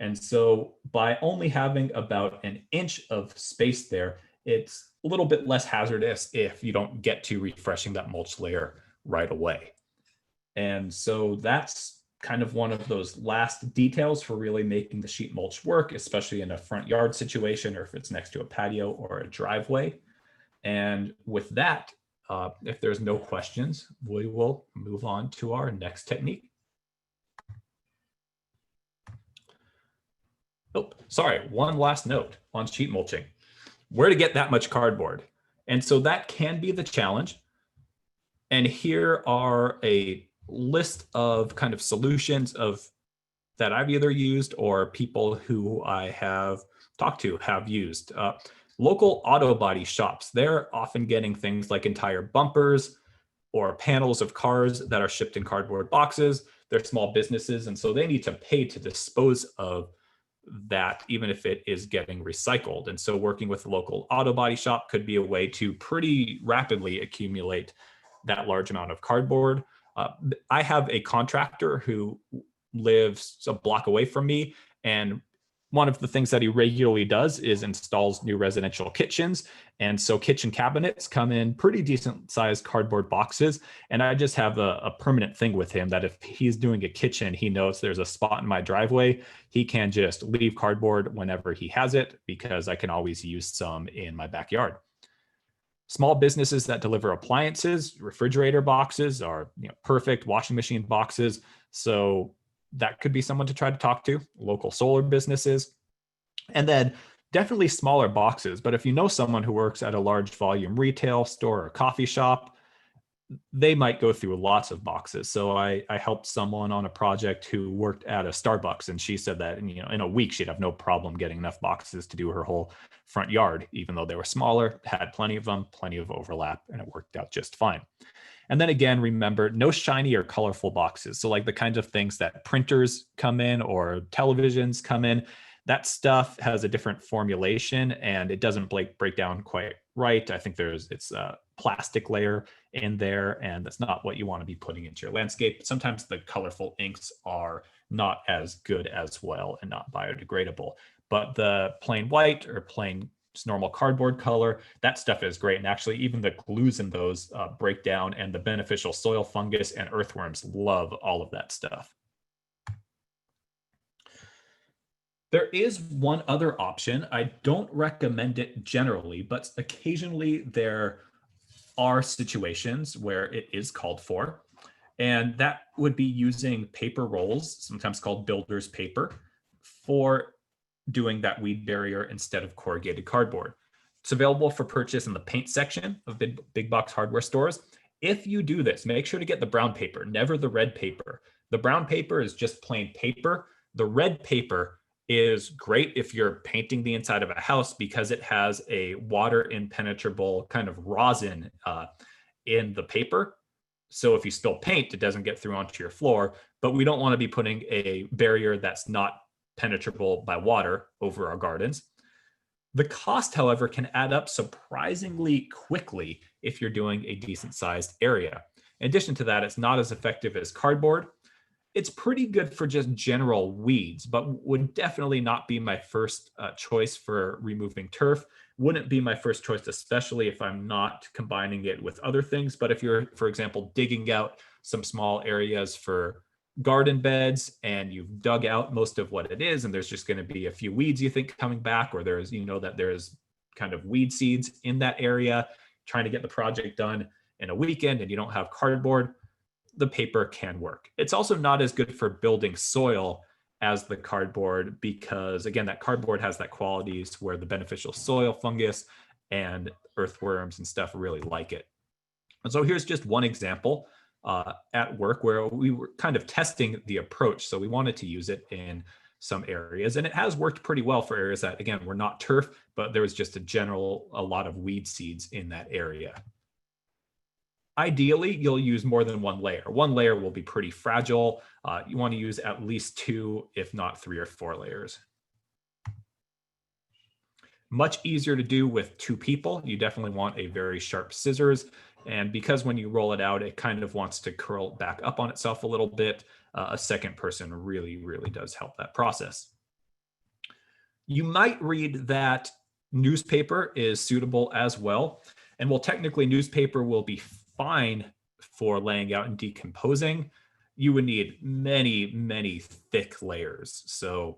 And so by only having about 1 inch of space there, it's a little bit less hazardous if you don't get to refreshing that mulch layer right away. And so that's kind of one of those last details for really making the sheet mulch work, especially in a front yard situation or if it's next to a patio or a driveway. And with that, if there's no questions, we will move on to our next technique. Oh, sorry, one last note on sheet mulching. Where to get that much cardboard? And so that can be the challenge. And here are a list of kind of solutions that I've either used or people who I have talked to have used. Local auto body shops, they're often getting things like entire bumpers or panels of cars that are shipped in cardboard boxes. They're small businesses, and so they need to pay to dispose of that, even if it is getting recycled. And so working with a local auto body shop could be a way to pretty rapidly accumulate that large amount of cardboard. I have a contractor who lives a block away from me, and one of the things that he regularly does is installs new residential kitchens. And so kitchen cabinets come in pretty decent sized cardboard boxes. And I just have a permanent thing with him that if he's doing a kitchen, he knows there's a spot in my driveway, he can just leave cardboard whenever he has it, because I can always use some in my backyard. Small businesses that deliver appliances, refrigerator boxes are perfect, washing machine boxes. So that could be someone to try to talk to, local solar businesses. And then definitely smaller boxes. But if you know someone who works at a large volume retail store or coffee shop, they might go through lots of boxes. So I helped someone on a project who worked at a Starbucks, and she said that in a week she'd have no problem getting enough boxes to do her whole front yard, even though they were smaller, had plenty of them, plenty of overlap, and it worked out just fine. And then again, remember, no shiny or colorful boxes. So like the kinds of things that printers come in or televisions come in, that stuff has a different formulation and it doesn't break down quite right. I think it's a plastic layer in there, and that's not what you want to be putting into your landscape. Sometimes the colorful inks are not as good as well and not biodegradable. But the plain white or plain just normal cardboard color, that stuff is great. And actually, even the glues in those break down, and the beneficial soil fungus and earthworms love all of that stuff. There is one other option. I don't recommend it generally, but occasionally there are situations where it is called for. And that would be using paper rolls, sometimes called builder's paper, for doing that weed barrier instead of corrugated cardboard. It's available for purchase in the paint section of big box hardware stores. If you do this, make sure to get the brown paper, never the red paper. The brown paper is just plain paper. The red paper is great if you're painting the inside of a house because it has a water impenetrable kind of rosin in the paper. So if you spill paint, it doesn't get through onto your floor. But we don't want to be putting a barrier that's not penetrable by water over our gardens. The cost, however, can add up surprisingly quickly if you're doing a decent sized area. In addition to that, it's not as effective as cardboard. It's pretty good for just general weeds, but would definitely not be my first choice for removing turf. Wouldn't be my first choice, especially if I'm not combining it with other things. But if you're, for example, digging out some small areas for garden beds and you've dug out most of what it is, and there's just going to be a few weeds you think coming back, or there's, that there's kind of weed seeds in that area, trying to get the project done in a weekend and you don't have cardboard, the paper can work. It's also not as good for building soil as the cardboard because, again, that cardboard has that qualities where the beneficial soil fungus and earthworms and stuff really like it. And so here's just one example at work where we were kind of testing the approach. So we wanted to use it in some areas, and it has worked pretty well for areas that, again, were not turf, but there was just a lot of weed seeds in that area. Ideally, you'll use more than one layer. One layer will be pretty fragile. You want to use at least 2, if not 3 or 4 layers. Much easier to do with 2 people. You definitely want a very sharp scissors. And because when you roll it out, it kind of wants to curl back up on itself a little bit, a second person really, really does help that process. You might read that newspaper is suitable as well. And while technically newspaper will be fine for laying out and decomposing, you would need many, many thick layers. So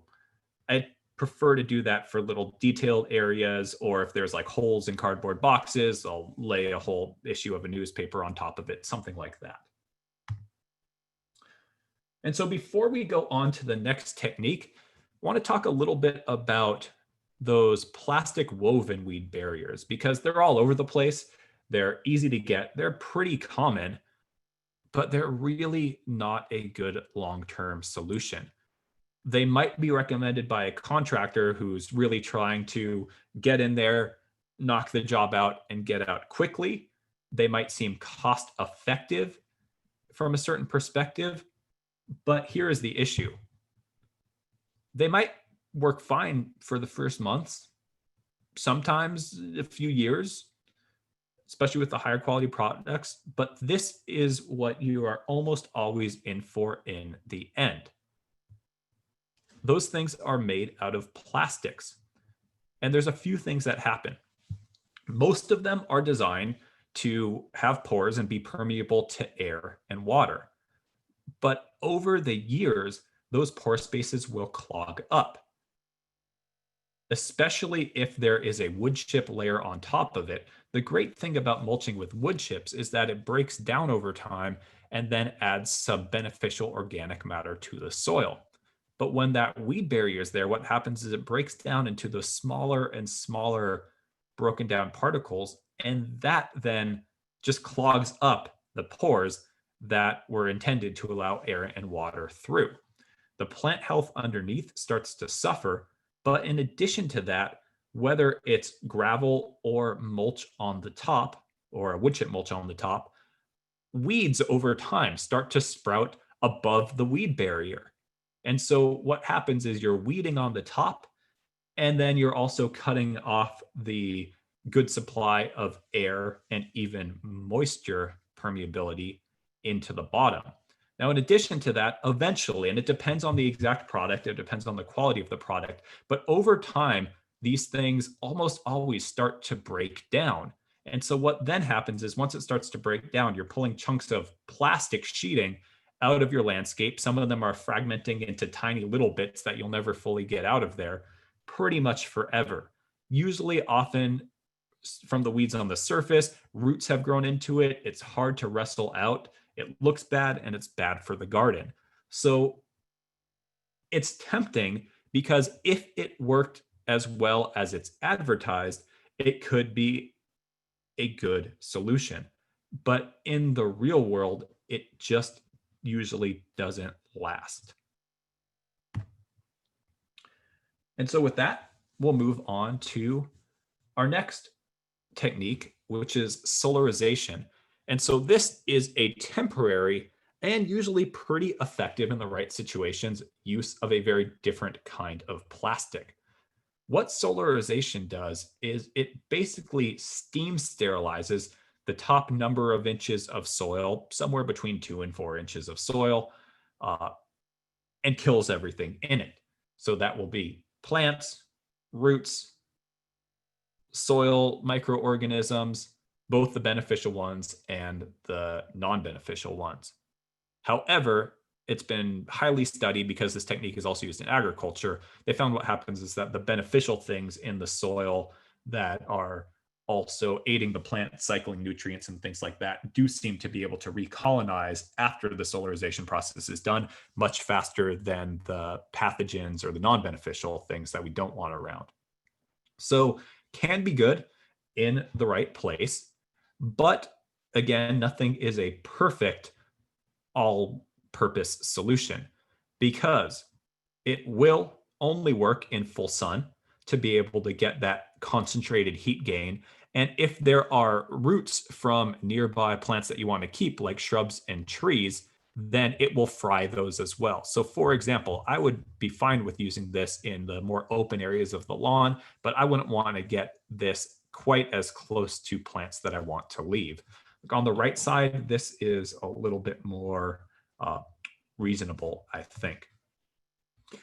I prefer to do that for little detailed areas, or if there's like holes in cardboard boxes, I'll lay a whole issue of a newspaper on top of it, something like that. And so before we go on to the next technique, I want to talk a little bit about those plastic woven weed barriers because they're all over the place. They're easy to get. They're pretty common, but they're really not a good long-term solution. They might be recommended by a contractor who's really trying to get in there, knock the job out, and get out quickly. They might seem cost-effective from a certain perspective, but here is the issue. They might work fine for the first months, sometimes a few years, especially with the higher quality products, but this is what you are almost always in for in the end. Those things are made out of plastics, and there's a few things that happen. Most of them are designed to have pores and be permeable to air and water, but over the years, those pore spaces will clog up, especially if there is a wood chip layer on top of it. The great thing about mulching with wood chips is that it breaks down over time and then adds some beneficial organic matter to the soil. But when that weed barrier is there, what happens is it breaks down into those smaller and smaller broken down particles, and that then just clogs up the pores that were intended to allow air and water through. The plant health underneath starts to suffer, but in addition to that, whether it's gravel or mulch on the top, or a wood chip mulch on the top, weeds over time start to sprout above the weed barrier. And so what happens is you're weeding on the top, and then you're also cutting off the good supply of air and even moisture permeability into the bottom. Now, in addition to that, eventually, and it depends on the exact product, it depends on the quality of the product, but over time, these things almost always start to break down. And so what then happens is once it starts to break down, you're pulling chunks of plastic sheeting out of your landscape. Some of them are fragmenting into tiny little bits that you'll never fully get out of there pretty much forever. Usually, often from the weeds on the surface, roots have grown into it. It's hard to wrestle out. It looks bad, and it's bad for the garden. So it's tempting because if it worked as well as it's advertised, it could be a good solution. But in the real world, it just usually doesn't last. And so with that, we'll move on to our next technique, which is solarization. And so this is a temporary and usually pretty effective in the right situations use of a very different kind of plastic. What solarization does is it basically steam sterilizes the top number of inches of soil, somewhere between 2 and 4 inches of soil, and kills everything in it. So that will be plants, roots, soil microorganisms, both the beneficial ones and the non-beneficial ones. However, it's been highly studied because this technique is also used in agriculture. They found what happens is that the beneficial things in the soil that are also aiding the plant cycling nutrients and things like that do seem to be able to recolonize after the solarization process is done much faster than the pathogens or the non-beneficial things that we don't want around. So can be good in the right place, but again, nothing is a perfect all-purpose solution because it will only work in full sun to be able to get that concentrated heat gain. And if there are roots from nearby plants that you want to keep, like shrubs and trees, then it will fry those as well. So for example, I would be fine with using this in the more open areas of the lawn, but I wouldn't want to get this quite as close to plants that I want to leave. On the right side, this is a little bit more reasonable, I think.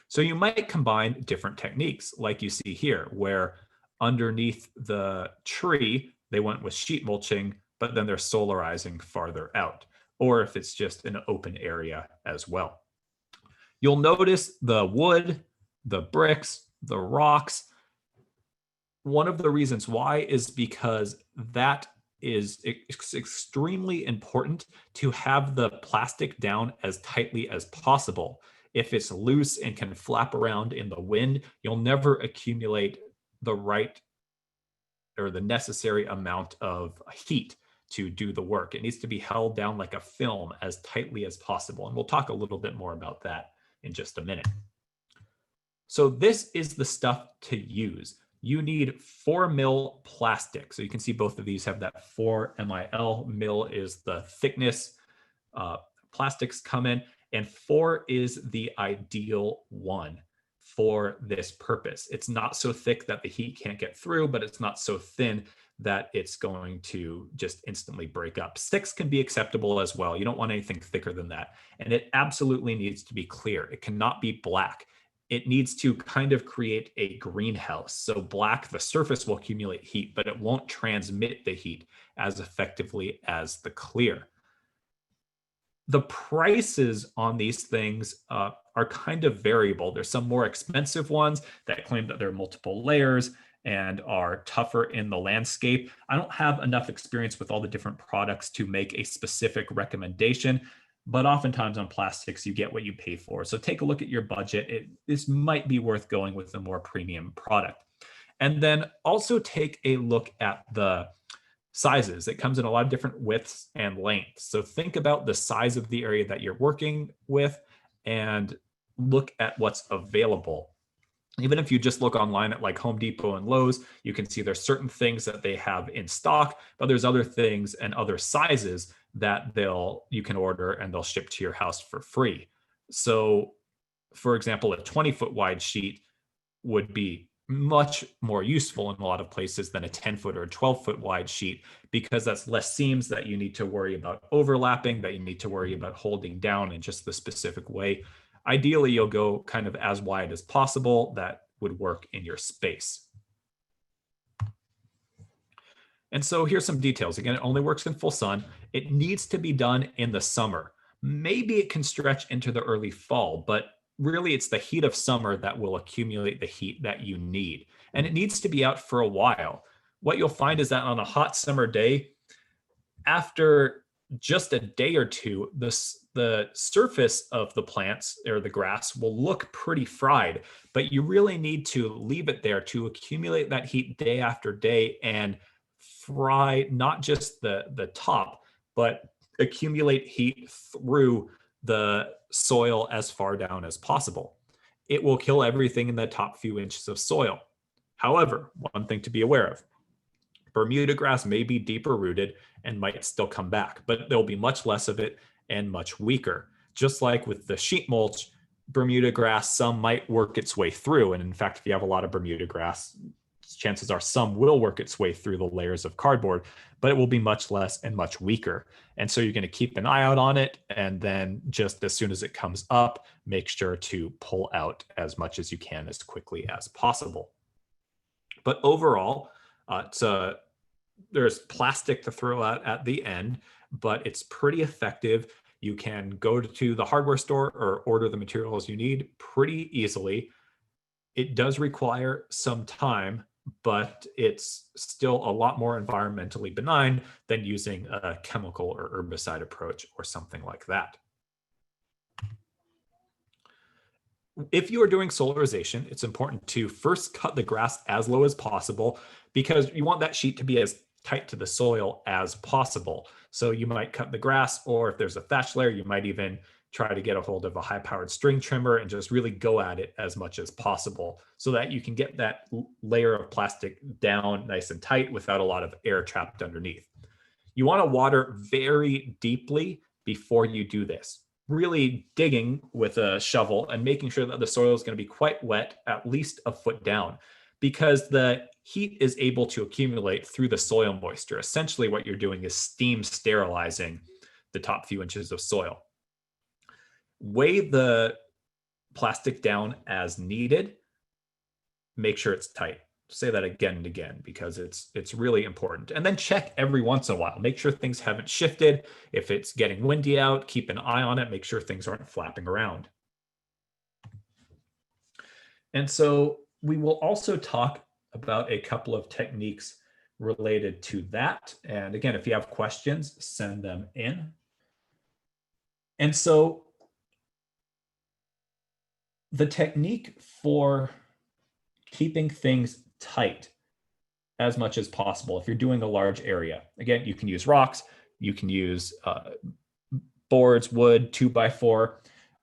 So you might combine different techniques like you see here, where underneath the tree, they went with sheet mulching, but then they're solarizing farther out, or if it's just an open area as well. You'll notice the wood, the bricks, the rocks. One of the reasons why is because that is extremely important to have the plastic down as tightly as possible. If it's loose and can flap around in the wind, you'll never accumulate the right or the necessary amount of heat to do the work. It needs to be held down like a film as tightly as possible. And we'll talk a little bit more about that in just a minute. So this is the stuff to use. You need 4 mil plastic. So you can see both of these have that 4 mil. Mil is the thickness plastics come in, and 4 is the ideal one for this purpose. It's not so thick that the heat can't get through, but it's not so thin that it's going to just instantly break up. 6 can be acceptable as well. You don't want anything thicker than that. And it absolutely needs to be clear. It cannot be black. It needs to kind of create a greenhouse. So black, the surface will accumulate heat, but it won't transmit the heat as effectively as the clear. The prices on these things are kind of variable. There's some more expensive ones that claim that there are multiple layers and are tougher in the landscape. I don't have enough experience with all the different products to make a specific recommendation, but oftentimes on plastics, you get what you pay for. So take a look at your budget. This might be worth going with a more premium product. And then also take a look at the sizes. It comes in a lot of different widths and lengths. So think about the size of the area that you're working with and look at what's available. Even if you just look online at like Home Depot and Lowe's, you can see there's certain things that they have in stock, but there's other things and other sizes that you can order and they'll ship to your house for free. So for example, a 20-foot wide sheet would be much more useful in a lot of places than a 10-foot or a 12-foot wide sheet, because that's less seams that you need to worry about overlapping, that you need to worry about holding down in just the specific way. Ideally, you'll go kind of as wide as possible. That would work in your space. And so here's some details. Again, it only works in full sun. It needs to be done in the summer. Maybe it can stretch into the early fall, but really it's the heat of summer that will accumulate the heat that you need. And it needs to be out for a while. What you'll find is that on a hot summer day, after just a day or two, the surface of the plants or the grass will look pretty fried, but you really need to leave it there to accumulate that heat day after day and fry not just the top, but accumulate heat through the soil as far down as possible. It will kill everything in the top few inches of soil. However, one thing to be aware of, Bermuda grass may be deeper rooted and might still come back, but there'll be much less of it and much weaker. Just like with the sheet mulch, Bermuda grass, some might work its way through. And in fact, if you have a lot of Bermuda grass, chances are some will work its way through the layers of cardboard, but it will be much less and much weaker. And so you're going to keep an eye out on it. And then just as soon as it comes up, make sure to pull out as much as you can as quickly as possible. But overall, there's plastic to throw out at the end, but it's pretty effective. You can go to the hardware store or order the materials you need pretty easily. It does require some time, but it's still a lot more environmentally benign than using a chemical or herbicide approach or something like that. If you are doing solarization, it's important to first cut the grass as low as possible because you want that sheet to be as tight to the soil as possible. So you might cut the grass, or if there's a thatch layer, you might even try to get a hold of a high-powered string trimmer and just really go at it as much as possible so that you can get that layer of plastic down nice and tight without a lot of air trapped underneath. You want to water very deeply before you do this, really digging with a shovel and making sure that the soil is going to be quite wet, at least a foot down, because the heat is able to accumulate through the soil moisture. Essentially, what you're doing is steam sterilizing the top few inches of soil. Weigh the plastic down as needed. Make sure it's tight. Say that again and again because it's really important. And then check every once in a while. Make sure things haven't shifted. If it's getting windy out, keep an eye on it. Make sure things aren't flapping around. And so we will also talk about a couple of techniques related to that. And again, if you have questions, send them in. And so the technique for keeping things tight as much as possible, if you're doing a large area, again, you can use rocks, you can use boards, wood, 2x4.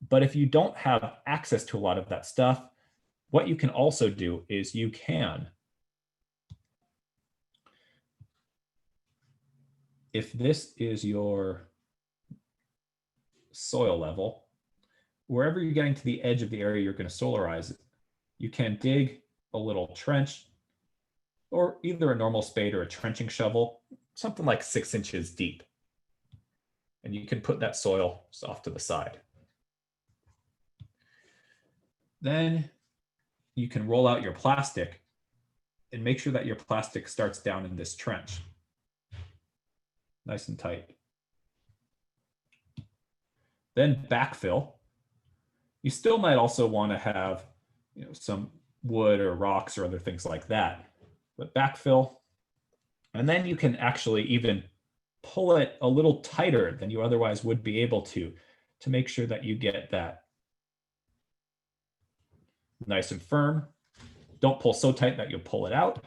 But if you don't have access to a lot of that stuff, what you can also do is you can, if this is your soil level, wherever you're getting to the edge of the area you're going to solarize it, you can dig a little trench, or either a normal spade or a trenching shovel, something like 6 inches deep. And you can put that soil off to the side. Then you can roll out your plastic and make sure that your plastic starts down in this trench. Nice and tight. Then backfill. You still might also want to have, some wood or rocks or other things like that, but backfill. And then you can actually even pull it a little tighter than you otherwise would be able to make sure that you get that nice and firm. Don't pull so tight that you'll pull it out.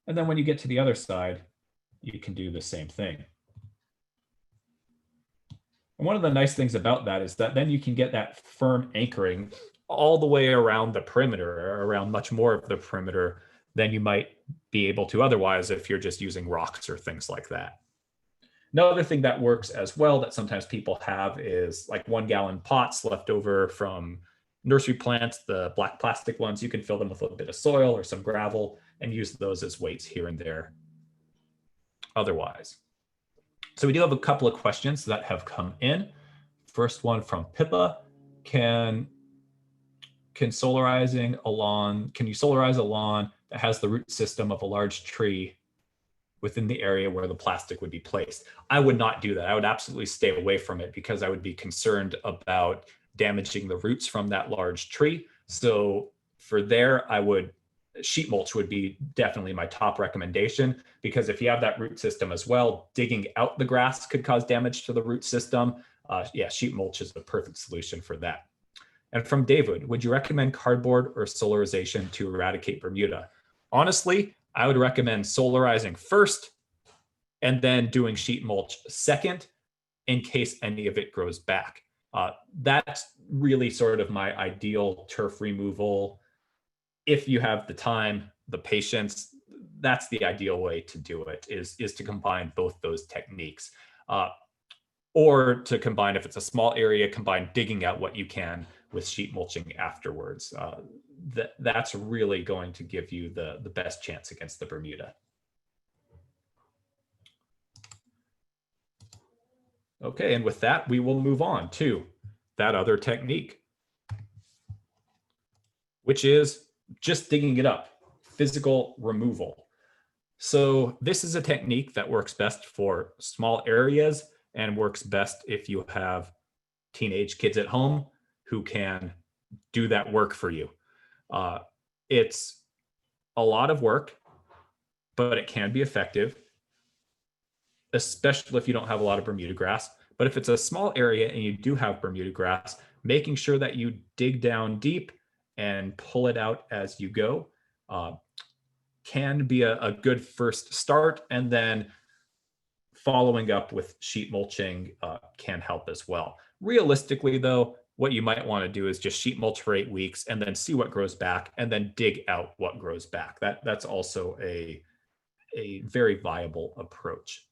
And then when you get to the other side, you can do the same thing. And one of the nice things about that is that then you can get that firm anchoring all the way around the perimeter, or around much more of the perimeter than you might be able to otherwise if you're just using rocks or things like that. Another thing that works as well that sometimes people have is like 1-gallon pots left over from nursery plants, the black plastic ones. You can fill them with a little bit of soil or some gravel and use those as weights here and there otherwise. So we do have a couple of questions that have come in. First one from Pippa. Can you solarize a lawn that has the root system of a large tree within the area where the plastic would be placed? I would not do that. I would absolutely stay away from it because I would be concerned about damaging the roots from that large tree. So for there, sheet mulch would be definitely my top recommendation, because if you have that root system as well, digging out the grass could cause damage to the root system. Yeah, sheet mulch is the perfect solution for that. And from David, would you recommend cardboard or solarization to eradicate Bermuda? Honestly, I would recommend solarizing first and then doing sheet mulch second in case any of it grows back. That's really sort of my ideal turf removal. If you have the time, the patience, that's the ideal way to do it, is to combine both those techniques. Or to combine, if it's a small area, combine digging out what you can with sheet mulching afterwards. That's really going to give you the best chance against the Bermuda. Okay, and with that, we will move on to that other technique, which is just digging it up, physical removal. So this is a technique that works best for small areas and works best if you have teenage kids at home who can do that work for you. It's a lot of work, but it can be effective, especially if you don't have a lot of Bermuda grass. But if it's a small area and you do have Bermuda grass, making sure that you dig down deep and pull it out as you go can be a good first start. And then following up with sheet mulching can help as well. Realistically, though, what you might want to do is just sheet mulch for 8 weeks and then see what grows back and then dig out what grows back. That's also a very viable approach.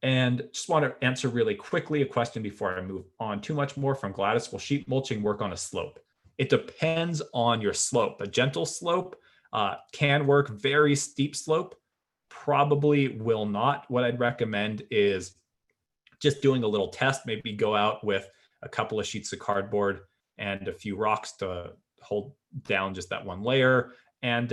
And just want to answer really quickly a question before I move on too much more from Gladys. Will sheet mulching work on a slope? It depends on your slope. A gentle slope can work. Very steep slope probably will not. What I'd recommend is just doing a little test. Maybe go out with a couple of sheets of cardboard and a few rocks to hold down just that one layer, and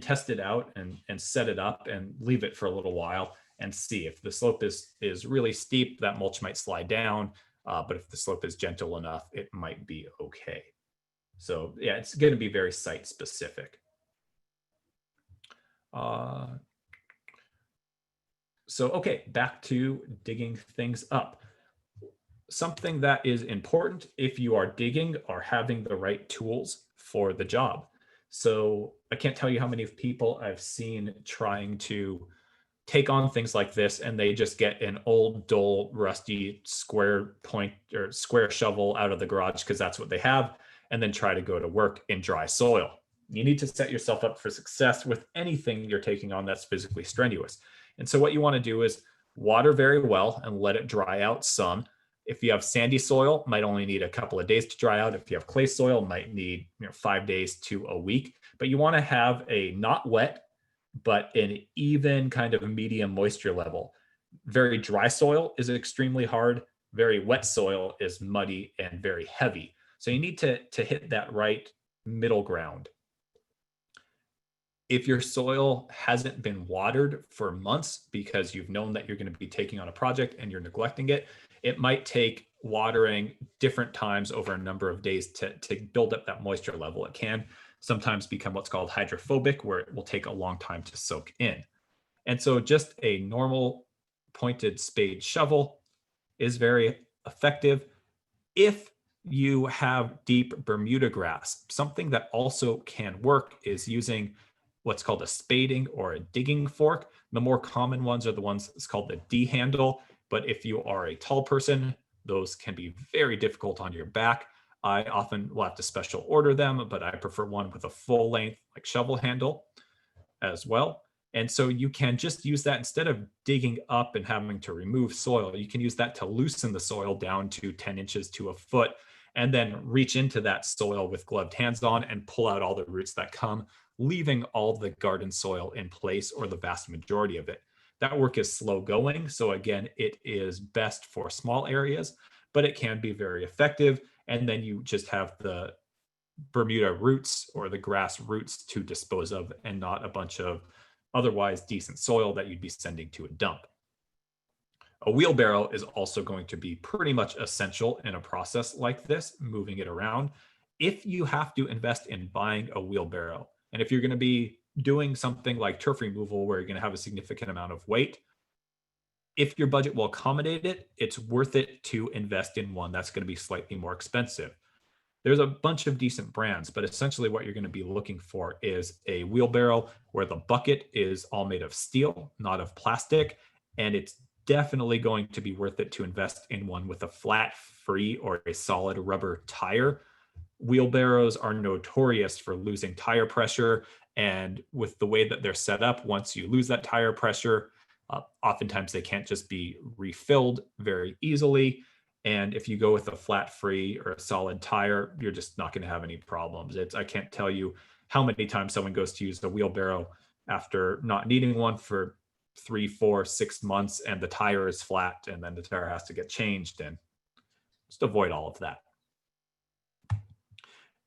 test it out and set it up and leave it for a little while and see. If the slope is really steep, that mulch might slide down. But if the slope is gentle enough, it might be okay. So yeah, it's going to be very site specific. So, okay, back to digging things up. Something that is important if you are digging are having the right tools for the job. So I can't tell you how many people I've seen trying to take on things like this, and they just get an old, dull, rusty square point or square shovel out of the garage because that's what they have, and then try to go to work in dry soil. You need to set yourself up for success with anything you're taking on that's physically strenuous. And so what you want to do is water very well and let it dry out some. If you have sandy soil, might only need a couple of days to dry out. If you have clay soil, might need 5 days to a week. But you want to have a not wet, but an even kind of a medium moisture level. Very dry soil is extremely hard. Very wet soil is muddy and very heavy. So you need to hit that right middle ground. If your soil hasn't been watered for months because you've known that you're going to be taking on a project and you're neglecting it, it might take watering different times over a number of days to build up that moisture level. It can sometimes become what's called hydrophobic, where it will take a long time to soak in. And so just a normal pointed spade shovel is very effective. If you have deep Bermuda grass, something that also can work is using what's called a spading or a digging fork. The more common ones are the ones that's called the D handle. But if you are a tall person, those can be very difficult on your back. I often will have to special order them, but I prefer one with a full length, like shovel handle as well. And so you can just use that instead of digging up and having to remove soil. You can use that to loosen the soil down to 10 inches to a foot, and then reach into that soil with gloved hands on and pull out all the roots that come, leaving all the garden soil in place, or the vast majority of it. That work is slow going. So again, it is best for small areas, but it can be very effective. And then you just have the Bermuda roots or the grass roots to dispose of, and not a bunch of otherwise decent soil that you'd be sending to a dump. A wheelbarrow is also going to be pretty much essential in a process like this, moving it around. If you have to invest in buying a wheelbarrow, and if you're going to be doing something like turf removal where you're going to have a significant amount of weight, if your budget will accommodate it, it's worth it to invest in one that's going to be slightly more expensive. There's a bunch of decent brands, but essentially what you're going to be looking for is a wheelbarrow where the bucket is all made of steel, not of plastic. And it's definitely going to be worth it to invest in one with a flat, free, or a solid rubber tire. Wheelbarrows are notorious for losing tire pressure. And with the way that they're set up, once you lose that tire pressure, oftentimes they can't just be refilled very easily. And if you go with a flat free or a solid tire, you're just not going to have any problems. I can't tell you how many times someone goes to use a wheelbarrow after not needing one for 3, 4, 6 months, and the tire is flat, and then the tire has to get changed, and just avoid all of that.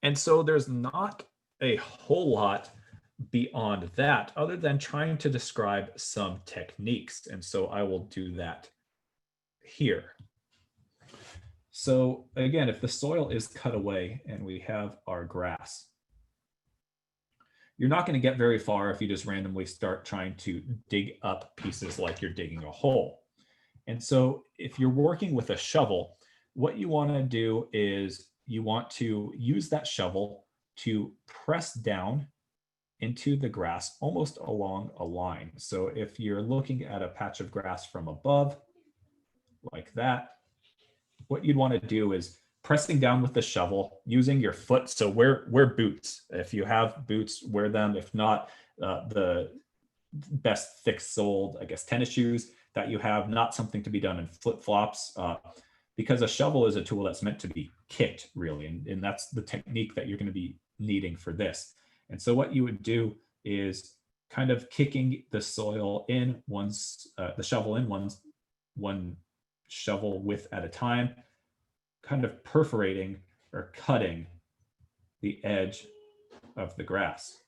And so there's not a whole lot beyond that other than trying to describe some techniques. And so I will do that here. So again, if the soil is cut away and we have our grass, you're not going to get very far if you just randomly start trying to dig up pieces like you're digging a hole. And so if you're working with a shovel, what you want to do is you want to use that shovel to press down into the grass almost along a line. So if you're looking at a patch of grass from above, like that, what you'd want to do is pressing down with the shovel using your foot. So wear boots. If you have boots, wear them. If not, the best thick-soled, I guess, tennis shoes that you have, not something to be done in flip-flops, because a shovel is a tool that's meant to be kicked, really. And that's the technique that you're going to be needing for this. And so what you would do is kind of kicking the soil in the shovel in one shovel width at a time, kind of perforating or cutting the edge of the grass.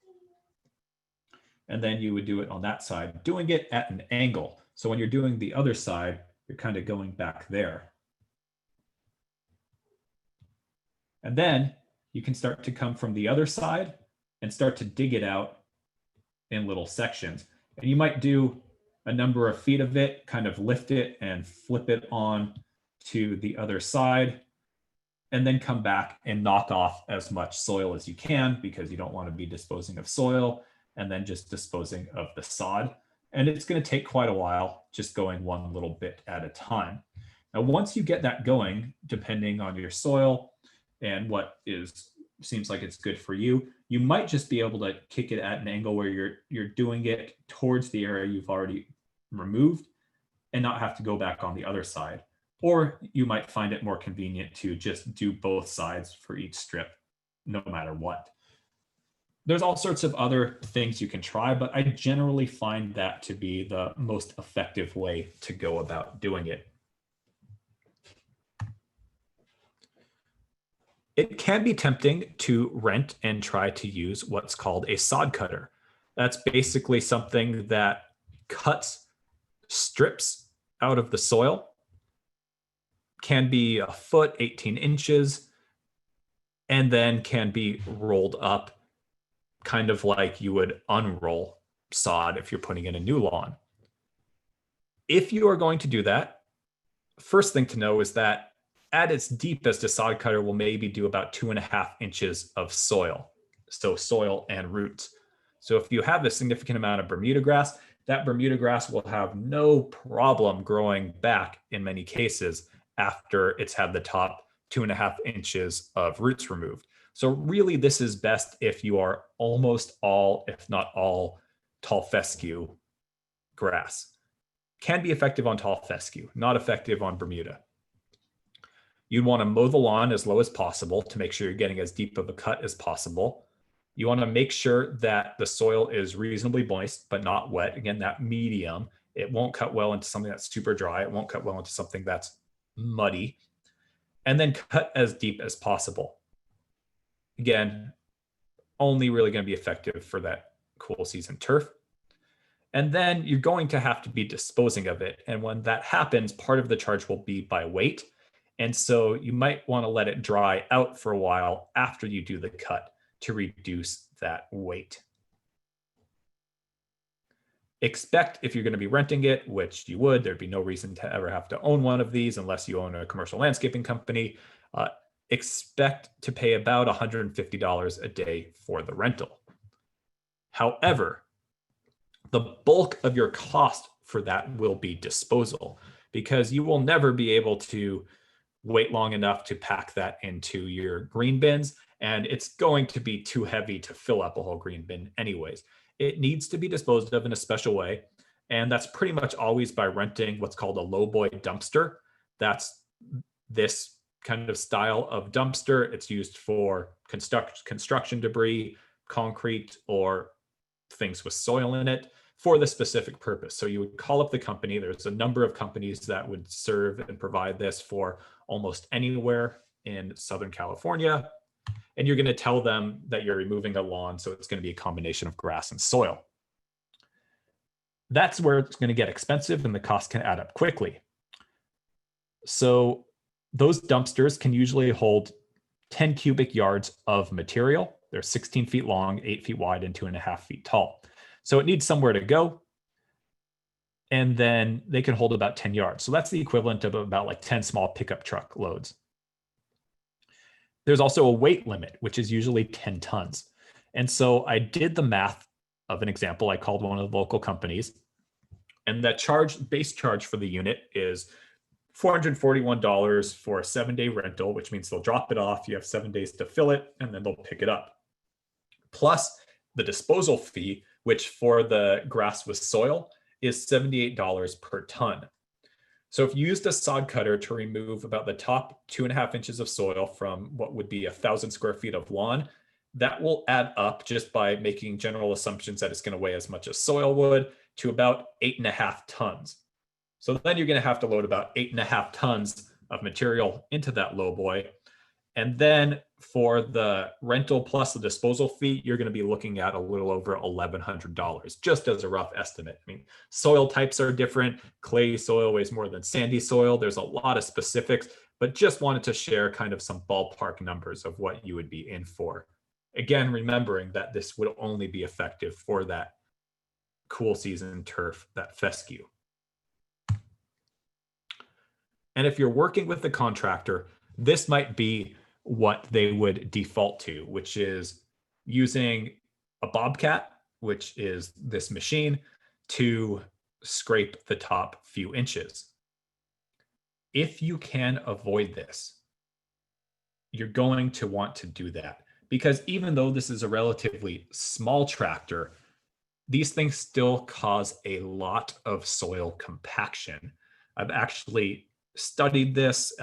And then you would do it on that side, doing it at an angle. So when you're doing the other side, you're kind of going back there. And then you can start to come from the other side and start to dig it out in little sections. And you might do a number of feet of it, kind of lift it and flip it on to the other side, and then come back and knock off as much soil as you can, because you don't want to be disposing of soil and then just disposing of the sod. And it's going to take quite a while, just going one little bit at a time. Now, once you get that going, depending on your soil and what seems like it's good for you, you might just be able to kick it at an angle where you're doing it towards the area you've already removed and not have to go back on the other side. Or you might find it more convenient to just do both sides for each strip, no matter what. There's all sorts of other things you can try, but I generally find that to be the most effective way to go about doing it. It can be tempting to rent and try to use what's called a sod cutter. That's basically something that cuts strips out of the soil. Can be a foot, 18 inches, and then can be rolled up kind of like you would unroll sod if you're putting in a new lawn. If you are going to do that, first thing to know is that at its deepest, a sod cutter will maybe do about 2.5 inches of soil. So soil and roots. So if you have a significant amount of Bermuda grass, that Bermuda grass will have no problem growing back in many cases after it's had the top 2.5 inches of roots removed. So really, this is best if you are almost all, if not all, tall fescue grass. Can be effective on tall fescue, not effective on Bermuda. You'd want to mow the lawn as low as possible to make sure you're getting as deep of a cut as possible. You want to make sure that the soil is reasonably moist, but not wet. Again, that medium. It won't cut well into something that's super dry. It won't cut well into something that's muddy. And then cut as deep as possible. Again, only really going to be effective for that cool season turf. And then you're going to have to be disposing of it. And when that happens, part of the charge will be by weight. And so you might want to let it dry out for a while after you do the cut to reduce that weight. Expect if you're going to be renting it, which you would, there'd be no reason to ever have to own one of these unless you own a commercial landscaping company. Expect to pay about $150 a day for the rental. However, the bulk of your cost for that will be disposal, because you will never be able to wait long enough to pack that into your green bins, and it's going to be too heavy to fill up a whole green bin anyways. It needs to be disposed of in a special way, and that's pretty much always by renting what's called a lowboy dumpster. That's this kind of style of dumpster. It's used for construction debris, concrete, or things with soil in it for the specific purpose. So you would call up the company. There's a number of companies that would serve and provide this for almost anywhere in Southern California. And you're going to tell them that you're removing a lawn, so it's going to be a combination of grass and soil. That's where it's going to get expensive and the cost can add up quickly. So those dumpsters can usually hold 10 cubic yards of material. They're 16 feet long, 8 feet wide, and 2.5 feet tall. So it needs somewhere to go. And then they can hold about 10 yards. So that's the equivalent of about like 10 small pickup truck loads. There's also a weight limit, which is usually 10 tons. And so I did the math of an example. I called one of the local companies, and that base charge for the unit is $441 for a 7-day rental, which means they'll drop it off. You have 7 days to fill it, and then they'll pick it up. Plus the disposal fee, which for the grass with soil is $78 per ton. So if you used a sod cutter to remove about the top 2.5 inches of soil from what would be 1,000 square feet of lawn, that will add up, just by making general assumptions that it's going to weigh as much as soil would, to about 8.5 tons. So then you're going to have to load about 8.5 tons of material into that lowboy. And then for the rental plus the disposal fee, you're going to be looking at a little over $1,100, just as a rough estimate. I mean, soil types are different. Clay soil weighs more than sandy soil. There's a lot of specifics, but just wanted to share kind of some ballpark numbers of what you would be in for. Again, remembering that this would only be effective for that cool season turf, that fescue. And if you're working with the contractor, this might be what they would default to, which is using a bobcat, which is this machine, to scrape the top few inches. If you can avoid this, you're going to want to do that, because even though this is a relatively small tractor, these things still cause a lot of soil compaction. I've actually studied this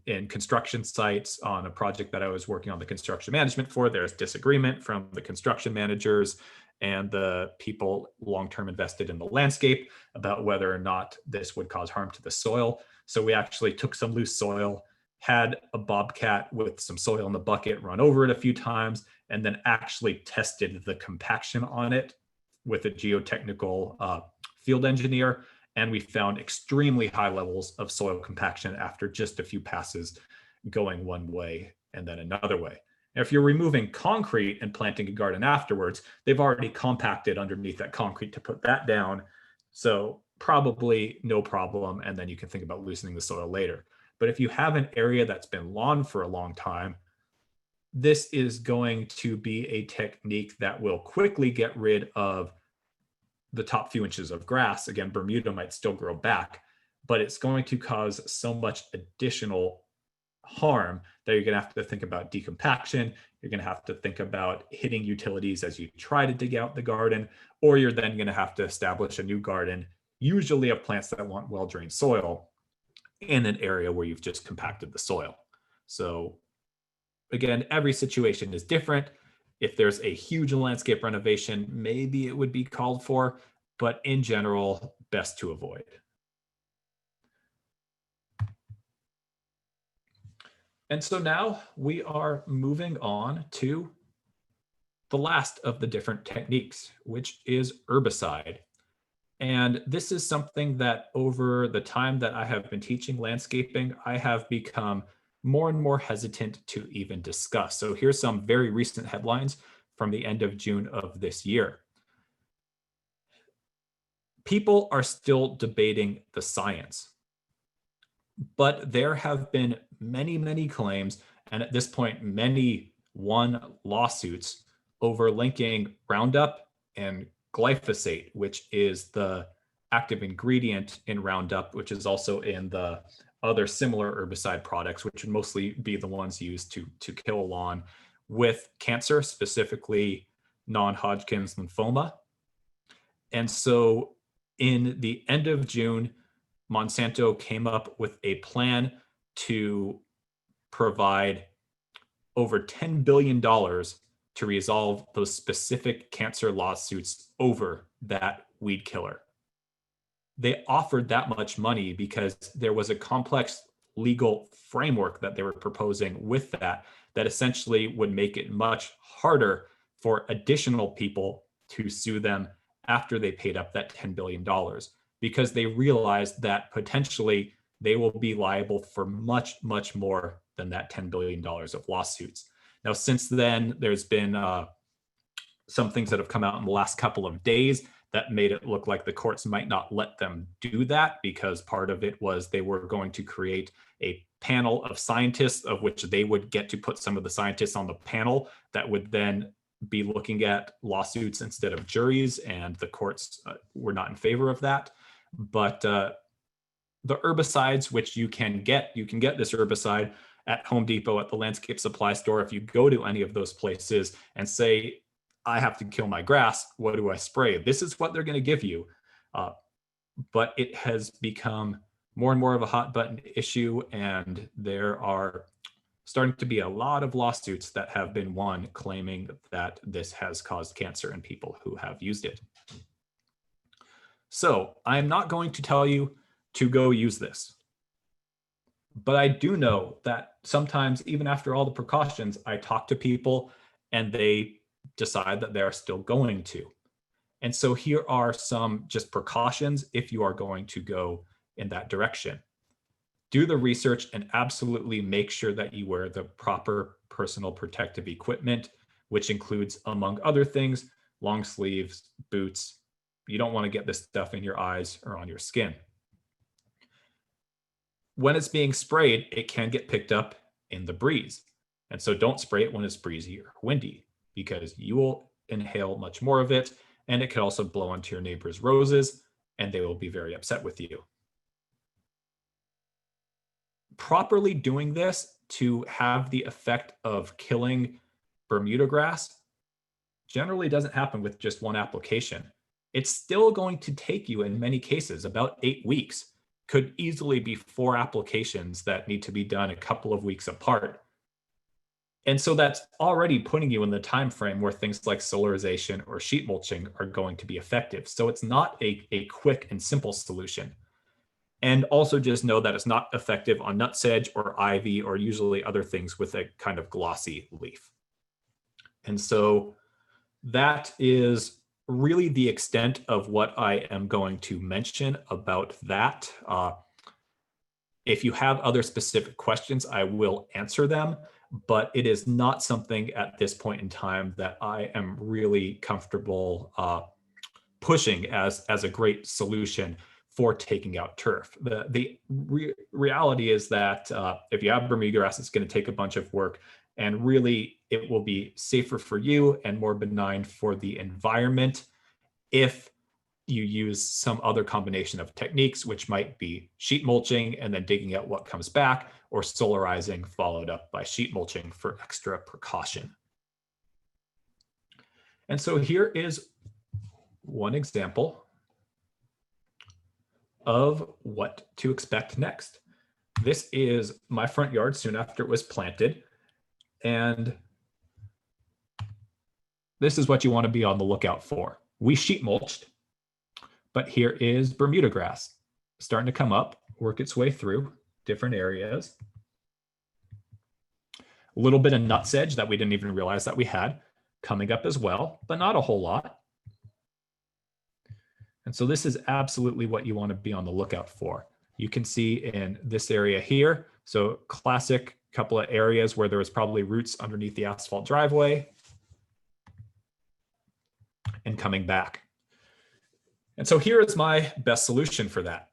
in construction sites on a project that I was working on the construction management for. There's disagreement from the construction managers and the people long-term invested in the landscape about whether or not this would cause harm to the soil. So we actually took some loose soil, had a bobcat with some soil in the bucket run over it a few times, and then actually tested the compaction on it with a geotechnical field engineer. And we found extremely high levels of soil compaction after just a few passes going one way and then another way. Now, if you're removing concrete and planting a garden afterwards, they've already compacted underneath that concrete to put that down. So probably no problem. And then you can think about loosening the soil later. But if you have an area that's been lawn for a long time, this is going to be a technique that will quickly get rid of the top few inches of grass. Again, Bermuda might still grow back, but it's going to cause so much additional harm that you're going to have to think about decompaction. You're going to have to think about hitting utilities as you try to dig out the garden, or you're then going to have to establish a new garden, usually of plants that want well-drained soil in an area where you've just compacted the soil. So again, every situation is different. If there's a huge landscape renovation, maybe it would be called for, but in general, best to avoid. And so now we are moving on to the last of the different techniques, which is herbicide. And this is something that over the time that I have been teaching landscaping, I have become more and more hesitant to even discuss. So here's some very recent headlines from the end of June of this year. People are still debating the science, but there have been many, many claims, and at this point, many won lawsuits over linking Roundup and glyphosate, which is the active ingredient in Roundup, which is also in the other similar herbicide products, which would mostly be the ones used to kill lawn, with cancer, specifically non-Hodgkin's lymphoma. And so in the end of June, Monsanto came up with a plan to provide over $10 billion to resolve those specific cancer lawsuits over that weed killer. They offered that much money because there was a complex legal framework that they were proposing with that essentially would make it much harder for additional people to sue them after they paid up that $10 billion, because they realized that potentially they will be liable for much, much more than that $10 billion of lawsuits. Now, since then, there's been some things that have come out in the last couple of days that made it look like the courts might not let them do that, because part of it was they were going to create a panel of scientists, of which they would get to put some of the scientists on the panel that would then be looking at lawsuits instead of juries, and the courts were not in favor of that. But the herbicides, which you can get this herbicide at Home Depot, at the landscape supply store. If you go to any of those places and say, I have to kill my grass, what do I spray? This is what they're going to give you. But it has become more and more of a hot button issue, and there are starting to be a lot of lawsuits that have been won claiming that this has caused cancer in people who have used it. So I'm not going to tell you to go use this, but I do know that sometimes, even after all the precautions, I talk to people and they decide that they're still going to. And so here are some just precautions if you are going to go in that direction. Do the research and absolutely make sure that you wear the proper personal protective equipment, which includes, among other things, long sleeves, boots. You don't want to get this stuff in your eyes or on your skin. When it's being sprayed, it can get picked up in the breeze. And so don't spray it when it's breezy or windy, because you will inhale much more of it, and it could also blow onto your neighbor's roses, and they will be very upset with you. Properly doing this to have the effect of killing Bermuda grass generally doesn't happen with just one application. It's still going to take you, in many cases, about 8 weeks. Could easily be 4 applications that need to be done a couple of weeks apart. And so that's already putting you in the time frame where things like solarization or sheet mulching are going to be effective. So it's not a quick and simple solution. And also just know that it's not effective on nutsedge or ivy or usually other things with a kind of glossy leaf. And so that is really the extent of what I am going to mention about that. If you have other specific questions, I will answer them, but it is not something at this point in time that I am really comfortable pushing as a great solution for taking out turf. The reality is that if you have Bermuda grass, it's going to take a bunch of work, And really, it will be safer for you and more benign for the environment if you use some other combination of techniques, which might be sheet mulching and then digging out what comes back, or solarizing followed up by sheet mulching for extra precaution. And so here is one example of what to expect next. This is my front yard soon after it was planted. And this is what you want to be on the lookout for. We sheet mulched, but here is Bermuda grass starting to come up, work its way through different areas. A little bit of nutsedge that we didn't even realize that we had coming up as well, but not a whole lot. And so this is absolutely what you want to be on the lookout for. You can see in this area here, so classic couple of areas where there was probably roots underneath the asphalt driveway and coming back. And so here is my best solution for that.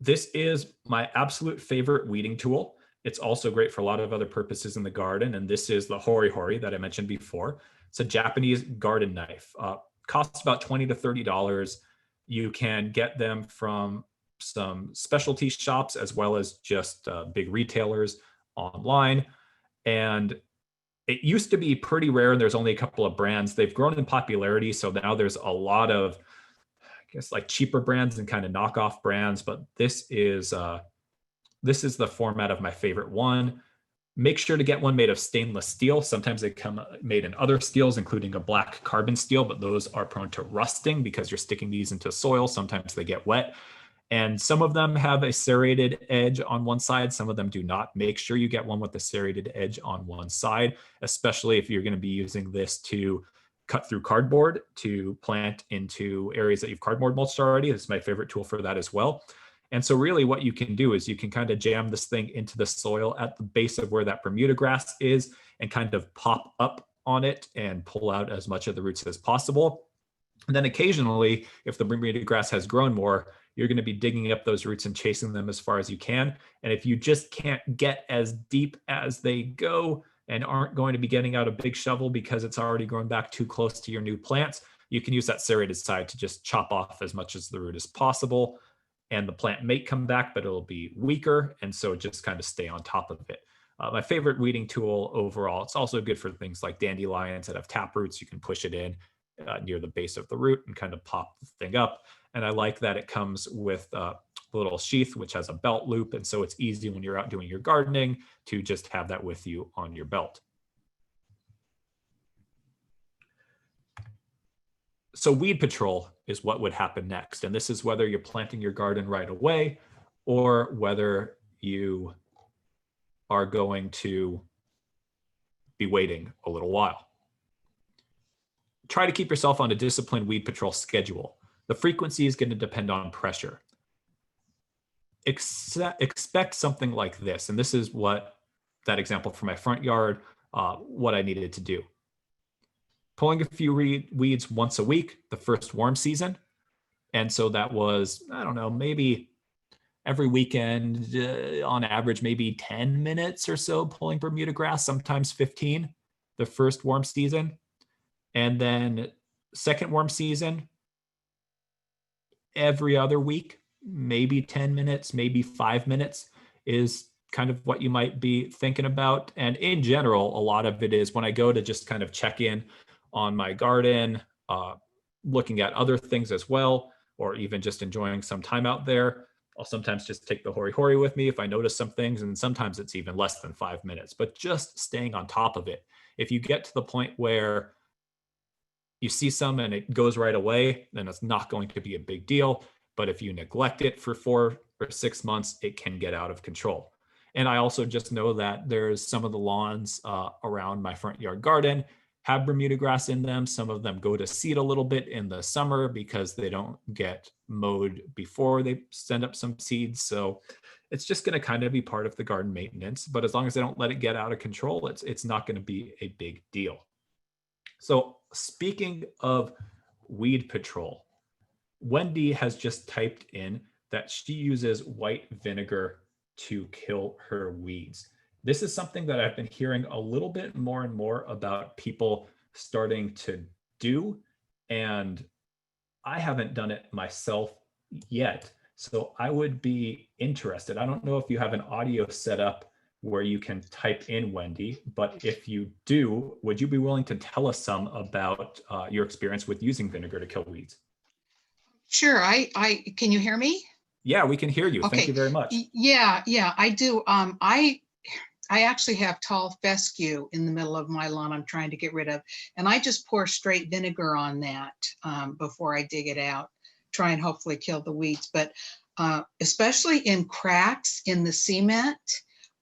This is my absolute favorite weeding tool. It's also great for a lot of other purposes in the garden. And this is the hori hori that I mentioned before. It's a Japanese garden knife. Costs about $20 to $30. You can get them from some specialty shops as well as just big retailers online. And it used to be pretty rare, and there's only a couple of brands. They've grown in popularity, so now there's a lot of, I guess, like cheaper brands and kind of knockoff brands. But this is the format of my favorite one. Make sure to get one made of stainless steel. Sometimes they come made in other steels, including a black carbon steel, but those are prone to rusting because you're sticking these into soil. Sometimes they get wet. And some of them have a serrated edge on one side. Some of them do not. Make sure you get one with a serrated edge on one side, especially if you're going to be using this to cut through cardboard to plant into areas that you've cardboard mulched already. This is my favorite tool for that as well. And so really what you can do is you can kind of jam this thing into the soil at the base of where that Bermuda grass is and kind of pop up on it and pull out as much of the roots as possible. And then occasionally, if the Bermuda grass has grown more, you're going to be digging up those roots and chasing them as far as you can. And if you just can't get as deep as they go and aren't going to be getting out a big shovel because it's already grown back too close to your new plants, you can use that serrated side to just chop off as much as the root as possible. And the plant may come back, but it'll be weaker. And so just kind of stay on top of it. My favorite weeding tool overall. It's also good for things like dandelions that have tap roots. You can push it in near the base of the root and kind of pop the thing up. And I like that it comes with a little sheath, which has a belt loop. And so it's easy when you're out doing your gardening to just have that with you on your belt. So weed patrol is what would happen next. And this is whether you're planting your garden right away or whether you are going to be waiting a little while. Try to keep yourself on a disciplined weed patrol schedule. The frequency is going to depend on pressure. Expect something like this. And this is what that example for my front yard, what I needed to do. Pulling a few weeds once a week, the first warm season. And so that was, I don't know, maybe every weekend, on average, maybe 10 minutes or so pulling Bermuda grass, sometimes 15, the first warm season. And then second warm season, every other week, maybe 10 minutes, maybe 5 minutes is kind of what you might be thinking about. And in general, a lot of it is when I go to just kind of check in on my garden, looking at other things as well, or even just enjoying some time out there. I'll sometimes just take the hori hori with me if I notice some things, and sometimes it's even less than 5 minutes, but just staying on top of it. If you get to the point where you see some and it goes right away, then it's not going to be a big deal. But if you neglect it for 4 or 6 months, it can get out of control. And I also just know that there's some of the lawns around my front yard garden have Bermuda grass in them. Some of them go to seed a little bit in the summer because they don't get mowed before they send up some seeds. So it's just going to kind of be part of the garden maintenance. But as long as I don't let it get out of control, it's not going to be a big deal. So speaking of weed patrol, Wendy has just typed in that she uses white vinegar to kill her weeds. This is something that I've been hearing a little bit more and more about people starting to do, and I haven't done it myself yet. So I would be interested. I don't know if you have an audio set up where you can type in Wendy, but if you do, would you be willing to tell us some about your experience with using vinegar to kill weeds? Sure. Can you hear me? Yeah, we can hear you. Thank you Okay. very much. Yeah, I do. I actually have tall fescue in the middle of my lawn I'm trying to get rid of. And I just pour straight vinegar on that before I dig it out, try and hopefully kill the weeds. But especially in cracks in the cement,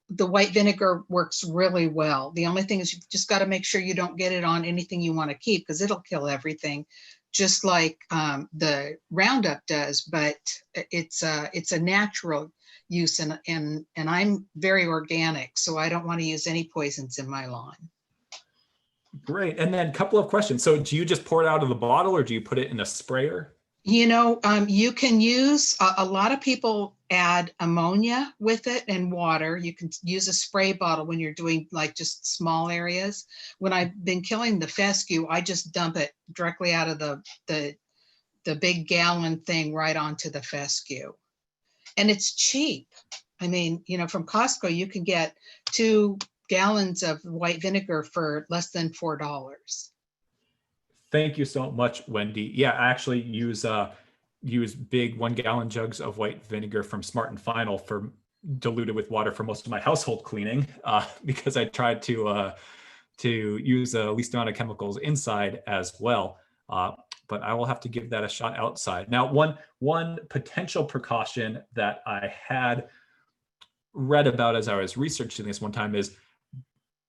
the white vinegar works really well. The only thing is you've just got to make sure you don't get it on anything you want to keep, because it'll kill everything, just like the Roundup does. But it's a natural use, and I'm very organic, so I don't want to use any poisons in my lawn. Great. And then a couple of questions. So do you just pour it out of the bottle, or do you put it in a sprayer? You can use, a lot of people add ammonia with it and water. You can use a spray bottle when you're doing like just small areas. When I've been killing the fescue, I just dump it directly out of the big gallon thing right onto the fescue. And it's cheap. I mean, from Costco, you can get 2 gallons of white vinegar for less than $4. Thank you so much, Wendy. Yeah, I actually use big 1-gallon jugs of white vinegar from Smart and Final for diluted with water for most of my household cleaning, because I tried to use the least amount of chemicals inside as well. But I will have to give that a shot outside. Now, one potential precaution that I had read about as I was researching this one time is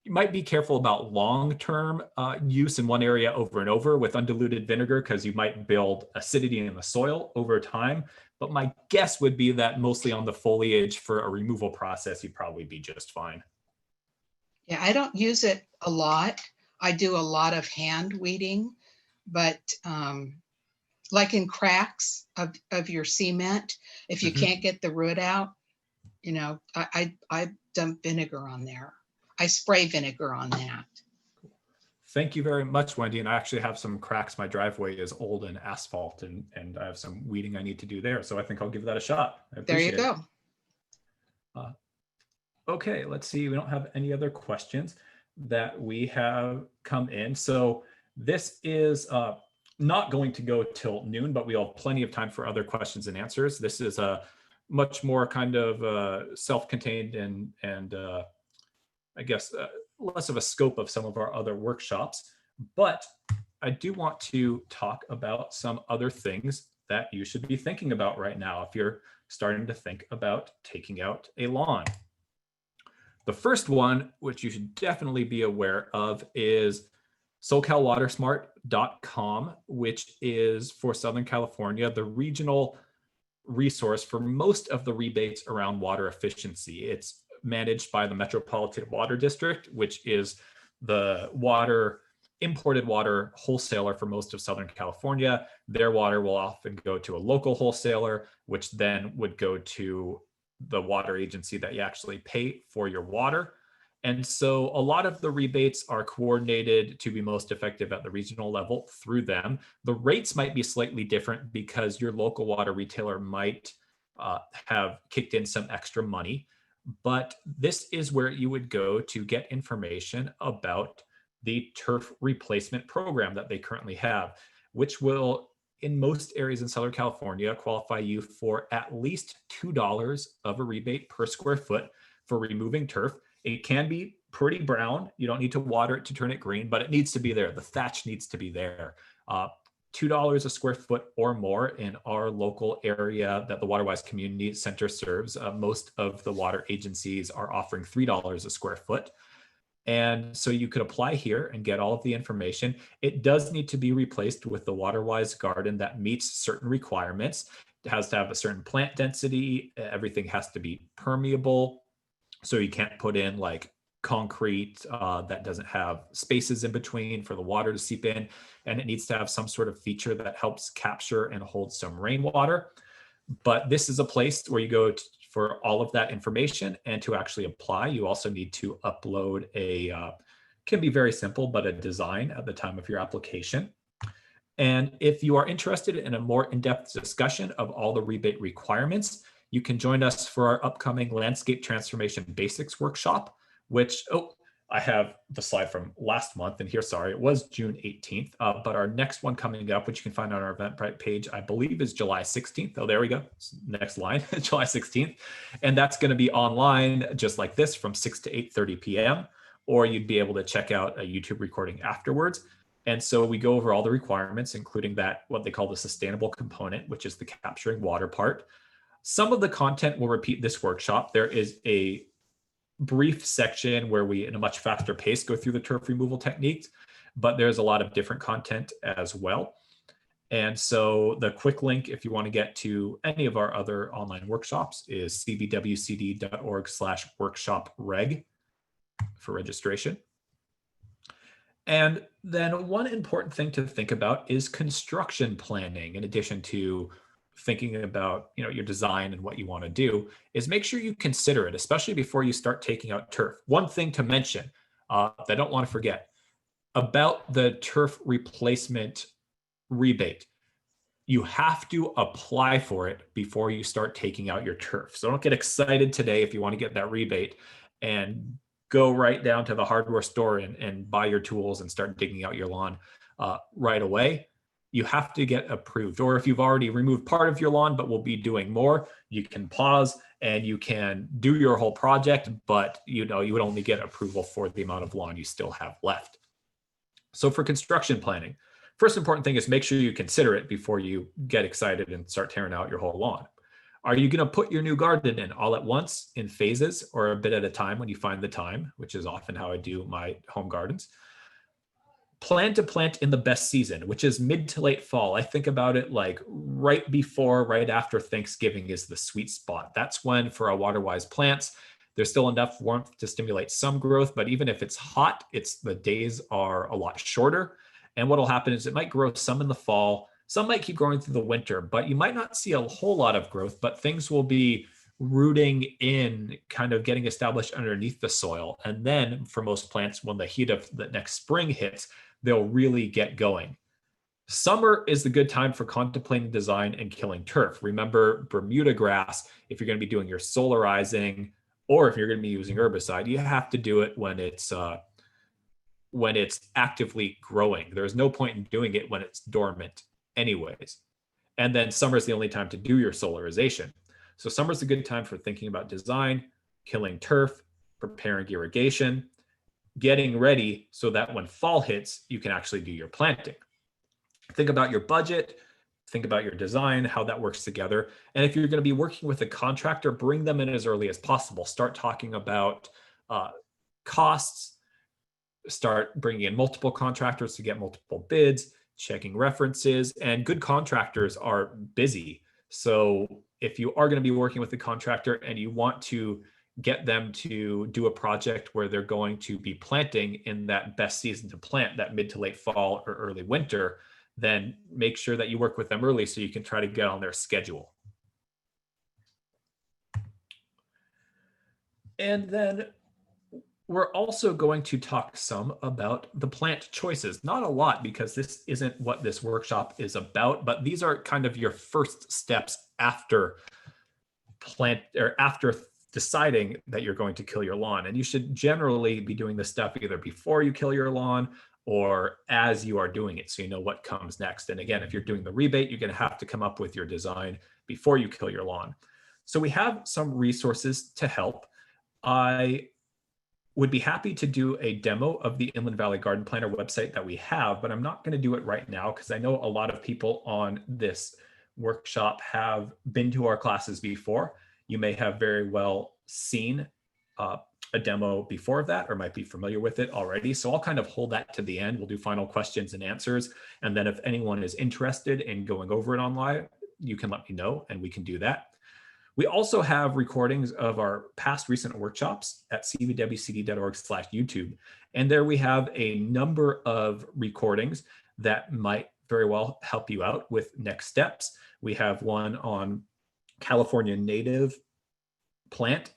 you might be careful about long-term use in one area over and over with undiluted vinegar, because you might build acidity in the soil over time. But my guess would be that mostly on the foliage for a removal process, you'd probably be just fine. Yeah, I don't use it a lot. I do a lot of hand weeding, but like in cracks of your cement, if you can't get the root out, I dump vinegar on there. I spray vinegar on that. Thank you very much, Wendy. And I actually have some cracks. My driveway is old and asphalt, and I have some weeding I need to do there. So I think I'll give that a shot. There you go. Okay, let's see. We don't have any other questions that we have come in. So this is not going to go till noon, but we have plenty of time for other questions and answers. This is a much more kind of self-contained and I guess less of a scope of some of our other workshops. But I do want to talk about some other things that you should be thinking about right now if you're starting to think about taking out a lawn. The first one, which you should definitely be aware of, is SoCalWaterSmart.com, which is for Southern California, the regional resource for most of the rebates around water efficiency. It's managed by the Metropolitan Water District, which is the imported water wholesaler for most of Southern California. Their water will often go to a local wholesaler, which then would go to the water agency that you actually pay for your water. And so a lot of the rebates are coordinated to be most effective at the regional level through them. The rates might be slightly different because your local water retailer might have kicked in some extra money. But this is where you would go to get information about the turf replacement program that they currently have, which will, in most areas in Southern California, qualify you for at least $2 of a rebate per square foot for removing turf. It can be pretty brown. You don't need to water it to turn it green, but it needs to be there. The thatch needs to be there. $2 a square foot or more in our local area that the Waterwise Community Center serves. Most of the water agencies are offering $3 a square foot. And so you could apply here and get all of the information. It does need to be replaced with the Waterwise garden that meets certain requirements. It has to have a certain plant density. Everything has to be permeable. So you can't put in like concrete that doesn't have spaces in between for the water to seep in. And it needs to have some sort of feature that helps capture and hold some rainwater. But this is a place where you go For all of that information and to actually apply, you also need to upload can be very simple, but a design at the time of your application. And if you are interested in a more in-depth discussion of all the rebate requirements, you can join us for our upcoming Landscape Transformation Basics workshop, which, I have the slide from last month and here, sorry, it was June 18th, but our next one coming up, which you can find on our Eventbrite page, I believe is July 16th. Oh, there we go. Next line, July 16th. And that's going to be online just like this from 6 to 8:30 p.m. Or you'd be able to check out a YouTube recording afterwards. And so we go over all the requirements, including that, what they call the sustainable component, which is the capturing water part. Some of the content will repeat this workshop. There is a brief section where we, in a much faster pace, go through the turf removal techniques, but there's a lot of different content as well. And so the quick link, if you want to get to any of our other online workshops, is cbwcd.org/workshop-reg for registration. And then one important thing to think about is construction planning, in addition to thinking about your design and what you want to do, is make sure you consider it, especially before you start taking out turf. One thing to mention that I don't want to forget about the turf replacement rebate: you have to apply for it before you start taking out your turf. So don't get excited today if you want to get that rebate and go right down to the hardware store and buy your tools and start digging out your lawn right away. You have to get approved. Or if you've already removed part of your lawn but will be doing more, you can pause and you can do your whole project, but you would only get approval for the amount of lawn you still have left. So for construction planning, first important thing is make sure you consider it before you get excited and start tearing out your whole lawn. Are you going to put your new garden in all at once in phases or a bit at a time when you find the time, which is often how I do my home gardens? Plan to plant in the best season, which is mid to late fall. I think about it like right after Thanksgiving is the sweet spot. That's when, for our Waterwise plants, there's still enough warmth to stimulate some growth, but even if it's hot, the days are a lot shorter. And what'll happen is it might grow some in the fall, some might keep growing through the winter, but you might not see a whole lot of growth, but things will be rooting in, kind of getting established underneath the soil. And then for most plants, when the heat of the next spring hits, they'll really get going. Summer is the good time for contemplating design and killing turf. Remember, Bermuda grass, if you're going to be doing your solarizing, or if you're going to be using herbicide, you have to do it when it's actively growing. There's no point in doing it when it's dormant anyways. And then summer is the only time to do your solarization. So summer is a good time for thinking about design, killing turf, preparing irrigation, getting ready so that when fall hits, you can actually do your planting. Think about your budget, think about your design, how that works together. And if you're going to be working with a contractor, bring them in as early as possible. Start talking about costs, start bringing in multiple contractors to get multiple bids, checking references, and good contractors are busy. So if you are going to be working with a contractor and you want to get them to do a project where they're going to be planting in that best season to plant, that mid to late fall or early winter, then make sure that you work with them early so you can try to get on their schedule. And then we're also going to talk some about the plant choices. Not a lot, because this isn't what this workshop is about, but these are kind of your first steps after deciding that you're going to kill your lawn. And you should generally be doing this stuff either before you kill your lawn or as you are doing it, so you know what comes next. And again, if you're doing the rebate, you're going to have to come up with your design before you kill your lawn. So we have some resources to help. I would be happy to do a demo of the Inland Valley Garden Planner website that we have, but I'm not going to do it right now because I know a lot of people on this workshop have been to our classes before. You may have very well seen a demo before that or might be familiar with it already. So I'll kind of hold that to the end. We'll do final questions and answers. And then if anyone is interested in going over it online, you can let me know and we can do that. We also have recordings of our past recent workshops at cbwcd.org/YouTube. And there we have a number of recordings that might very well help you out with next steps. We have one on California native plant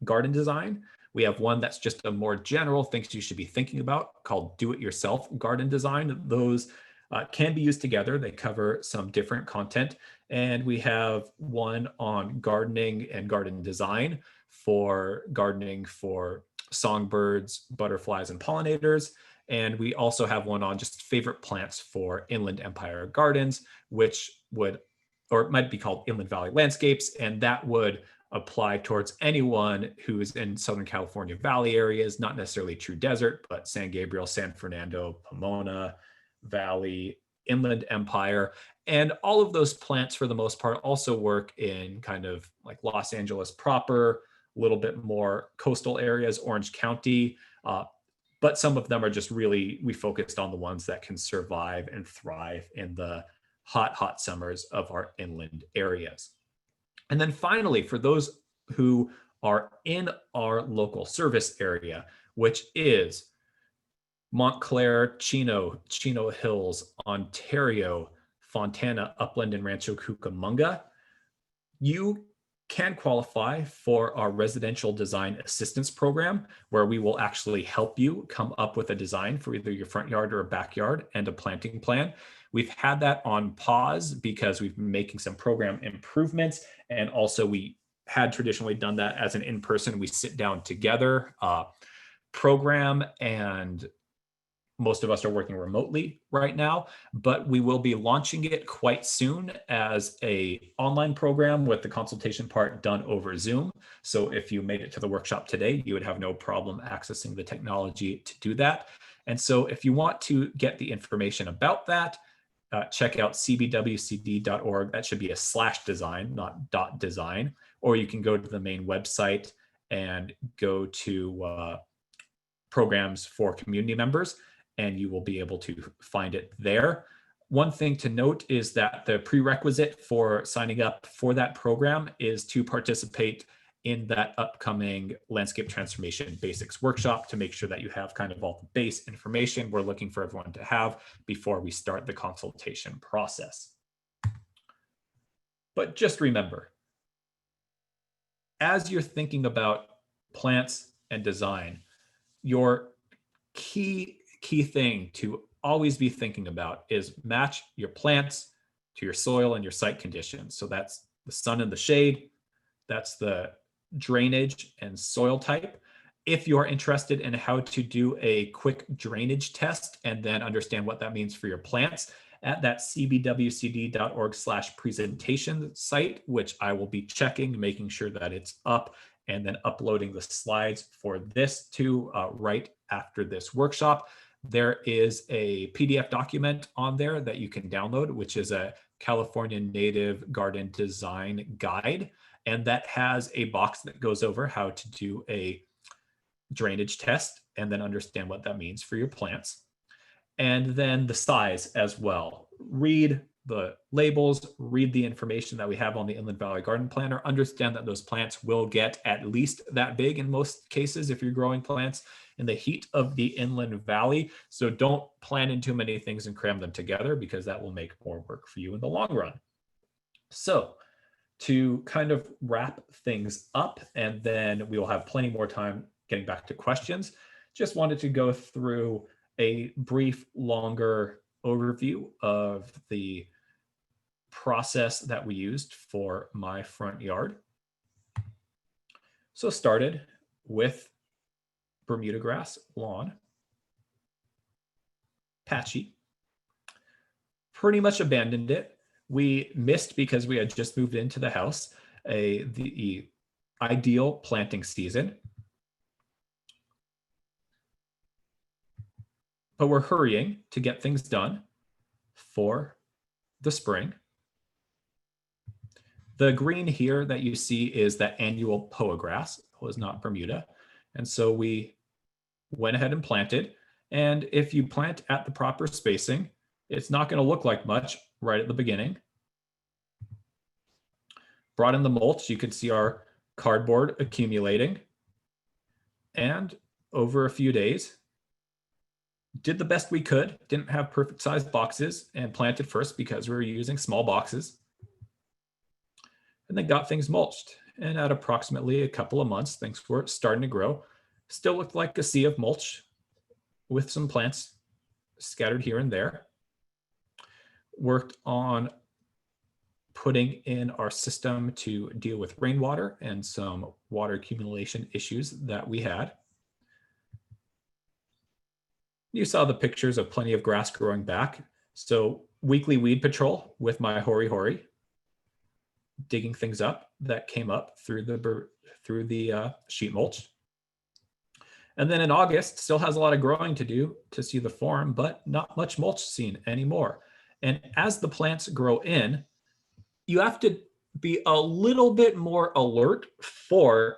garden design. We have one that's just a more general things you should be thinking about called do-it-yourself garden design. Those can be used together. They cover some different content. And we have one on gardening and garden design for gardening for songbirds, butterflies, and pollinators. And we also have one on just favorite plants for Inland Empire gardens, which would, or it might be called Inland Valley Landscapes, and that would apply towards anyone who's in Southern California Valley areas, not necessarily true desert, but San Gabriel, San Fernando, Pomona Valley, Inland Empire. And all of those plants, for the most part, also work in kind of like Los Angeles proper, a little bit more coastal areas, Orange County. But some of them are just really, we focused on the ones that can survive and thrive in the hot, hot summers of our inland areas. And then finally, for those who are in our local service area, which is Montclair, Chino Hills, Ontario, Fontana, Upland, and Rancho Cucamonga, you can qualify for our residential design assistance program, where we will actually help you come up with a design for either your front yard or a backyard and a planting plan. We've had that on pause because we've been making some program improvements. And also we had traditionally done that as an in-person, we sit down together program, and most of us are working remotely right now, but we will be launching it quite soon as a online program with the consultation part done over Zoom. So if you made it to the workshop today, you would have no problem accessing the technology to do that. And so if you want to get the information about that, check out cbwcd.org. That should be a /design, not .design, or you can go to the main website and go to programs for community members, and you will be able to find it there. One thing to note is that the prerequisite for signing up for that program is to participate in that upcoming landscape transformation basics workshop to make sure that you have kind of all the base information we're looking for everyone to have before we start the consultation process. But just remember, as you're thinking about plants and design, your key thing to always be thinking about is match your plants to your soil and your site conditions. So that's the sun and the shade, that's the drainage and soil type. If you're interested in how to do a quick drainage test and then understand what that means for your plants, at that cbwcd.org/presentation site, which I will be checking, making sure that it's up, and then uploading the slides for this to right after this workshop. There is a PDF document on there that you can download, which is a California Native Garden Design Guide. And that has a box that goes over how to do a drainage test and then understand what that means for your plants. And then the size as well. Read the labels, read the information that we have on the Inland Valley Garden Planner, understand that those plants will get at least that big in most cases if you're growing plants in the heat of the Inland Valley. So don't plan in too many things and cram them together, because that will make more work for you in the long run. So to kind of wrap things up, and then we will have plenty more time getting back to questions, just wanted to go through a brief, longer overview of the process that we used for my front yard. So started with Bermuda grass lawn, patchy, pretty much abandoned it. We missed, because we had just moved into the house, the ideal planting season. But we're hurrying to get things done for the spring. The green here that you see is that annual Poa grass. It was not Bermuda. And so we went ahead and planted. And if you plant at the proper spacing, it's not going to look like much right at the beginning. Brought in the mulch, you can see our cardboard accumulating. And over a few days, did the best we could. Didn't have perfect sized boxes, and planted first because we were using small boxes. And then got things mulched. And at approximately a couple of months, things were starting to grow. Still looked like a sea of mulch with some plants scattered here and there. Worked on putting in our system to deal with rainwater and some water accumulation issues that we had. You saw the pictures of plenty of grass growing back. So weekly weed patrol with my hori, digging things up that came up through the sheet mulch. And then in August, still has a lot of growing to do to see the form, but not much mulch seen anymore. And as the plants grow in, you have to be a little bit more alert for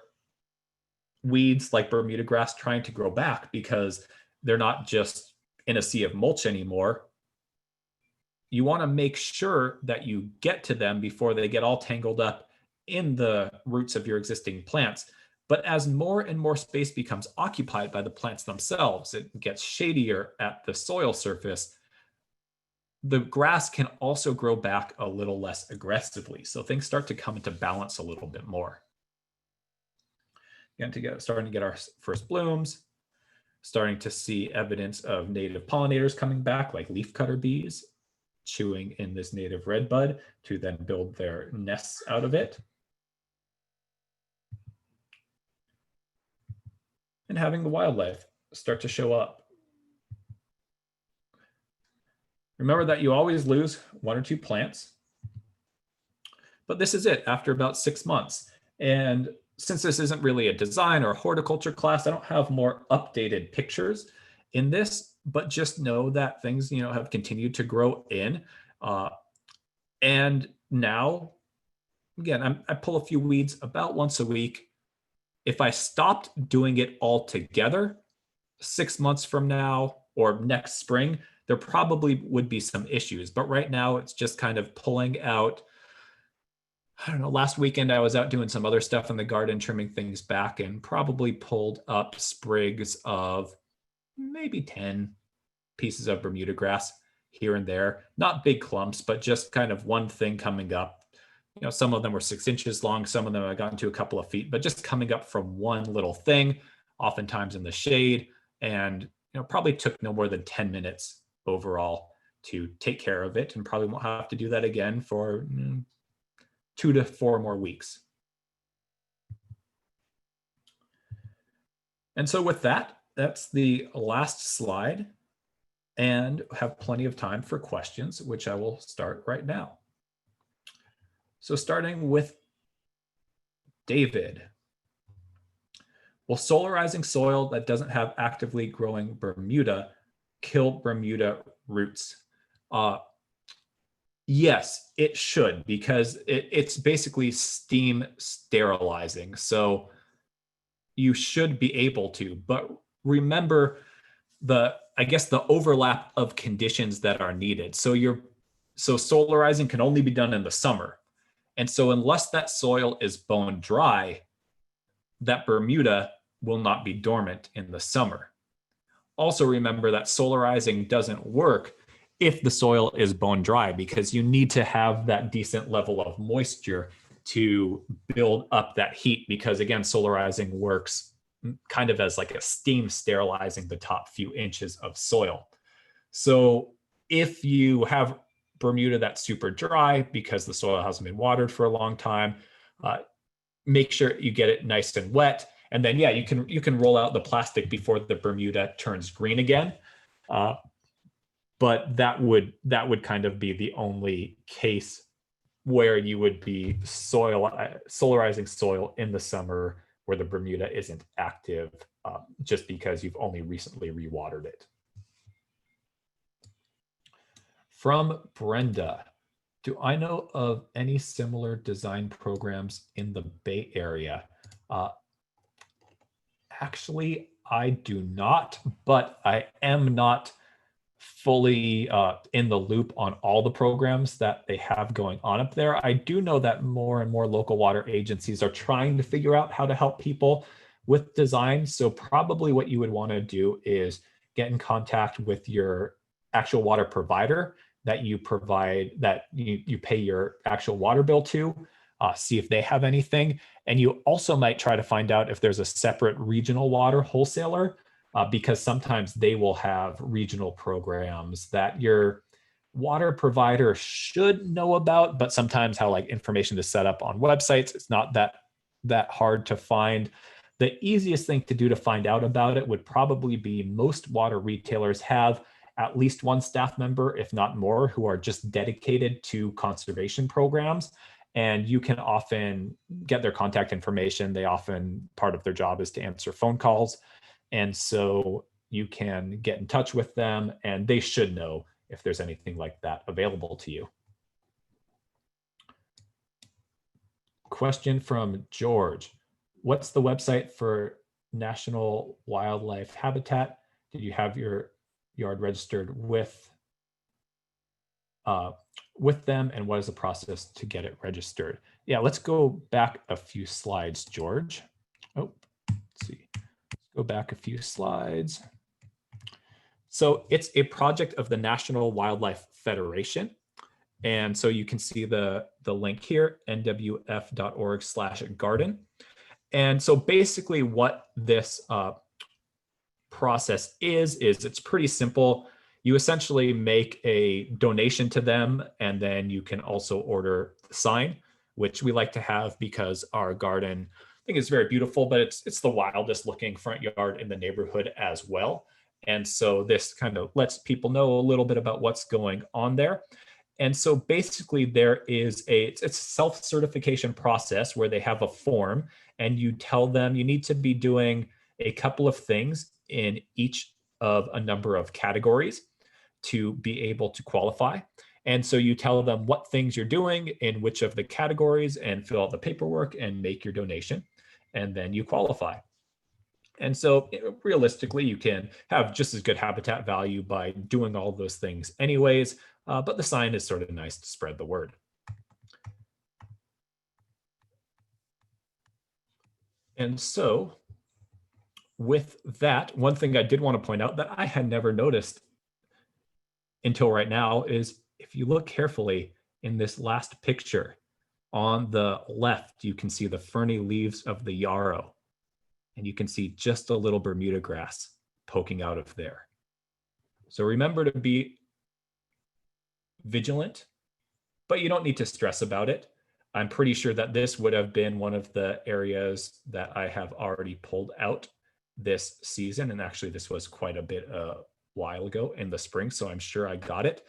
weeds like Bermuda grass trying to grow back, because they're not just in a sea of mulch anymore. You want to make sure that you get to them before they get all tangled up in the roots of your existing plants. But as more and more space becomes occupied by the plants themselves, it gets shadier at the soil surface, the grass can also grow back a little less aggressively. So things start to come into balance a little bit more. Again, starting to get our first blooms, starting to see evidence of native pollinators coming back, like leafcutter bees, chewing in this native redbud to then build their nests out of it. And having the wildlife start to show up. Remember that you always lose 1 or 2 plants, but this is it after about 6 months. And since this isn't really a design or a horticulture class, I don't have more updated pictures in this, but just know that things, have continued to grow in. And now, again, I pull a few weeds about once a week. If I stopped doing it altogether 6 months from now or next spring, there probably would be some issues. But right now, it's just kind of pulling out. I don't know, last weekend I was out doing some other stuff in the garden, trimming things back, and probably pulled up sprigs of maybe 10 pieces of Bermuda grass here and there. Not big clumps, but just kind of one thing coming up. Some of them were 6 inches long. Some of them I got into a couple of feet, but just coming up from one little thing, oftentimes in the shade. And, probably took no more than 10 minutes overall to take care of it, and probably won't have to do that again for 2 to 4 more weeks. And so with that, that's the last slide, and have plenty of time for questions, which I will start right now. So starting with David. Will solarizing soil that doesn't have actively growing Bermuda kill Bermuda roots? Yes, it should, because it's basically steam sterilizing. So you should be able to, but remember the overlap of conditions that are needed. So solarizing can only be done in the summer. And so unless that soil is bone dry, that Bermuda will not be dormant in the summer. Also remember that solarizing doesn't work if the soil is bone dry, because you need to have that decent level of moisture to build up that heat, because again, solarizing works kind of as like a steam sterilizing the top few inches of soil. So if you have Bermuda that's super dry because the soil hasn't been watered for a long time, make sure you get it nice and wet. And then, you can roll out the plastic before the Bermuda turns green again. But that would kind of be the only case where you would be solarizing soil in the summer where the Bermuda isn't active, just because you've only recently rewatered it. From Brenda. Do I know of any similar design programs in the Bay Area? Actually, I do not, but I am not fully in the loop on all the programs that they have going on up there. I do know that more and more local water agencies are trying to figure out how to help people with design. So probably what you would want to do is get in contact with your actual water provider that you provide, that you pay your actual water bill to. see if they have anything. And you also might try to find out if there's a separate regional water wholesaler, because sometimes they will have regional programs that your water provider should know about, but sometimes how like information is set up on websites, it's not that hard to find. The easiest thing to do to find out about it would probably be most water retailers have at least one staff member, if not more, who are just dedicated to conservation programs. And you can often get their contact information. They often, part of their job is to answer phone calls. And so you can get in touch with them and they should know if there's anything like that available to you. Question from George. What's the website for National Wildlife Habitat? Did you have your yard registered with them, and what is the process to get it registered? Yeah, let's go back a few slides, George. Oh, let's see. Let's go back a few slides. So it's a project of the National Wildlife Federation. And so you can see the link here, nwf.org/garden. And so basically what this process is it's pretty simple. You essentially make a donation to them, and then you can also order the sign, which we like to have because our garden, I think, is very beautiful, but it's the wildest looking front yard in the neighborhood as well. And so this kind of lets people know a little bit about what's going on there. And so basically there is it's a self-certification process where they have a form and you tell them you need to be doing a couple of things in each of a number of categories to be able to qualify. And so you tell them what things you're doing in which of the categories and fill out the paperwork and make your donation, and then you qualify. And so realistically, you can have just as good habitat value by doing all those things anyways, but the sign is sort of nice to spread the word. And so with that, one thing I did want to point out that I had never noticed until right now is if you look carefully in this last picture, on the left, you can see the ferny leaves of the yarrow. And you can see just a little Bermuda grass poking out of there. So remember to be vigilant, but you don't need to stress about it. I'm pretty sure that this would have been one of the areas that I have already pulled out this season. And actually this was quite a bit while ago in the spring, so I'm sure I got it.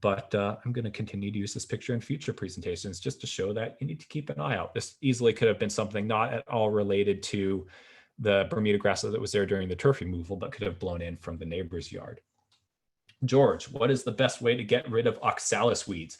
But I'm going to continue to use this picture in future presentations just to show that you need to keep an eye out. This easily could have been something not at all related to the Bermuda grass that was there during the turf removal, but could have blown in from the neighbor's yard. George, what is the best way to get rid of oxalis weeds?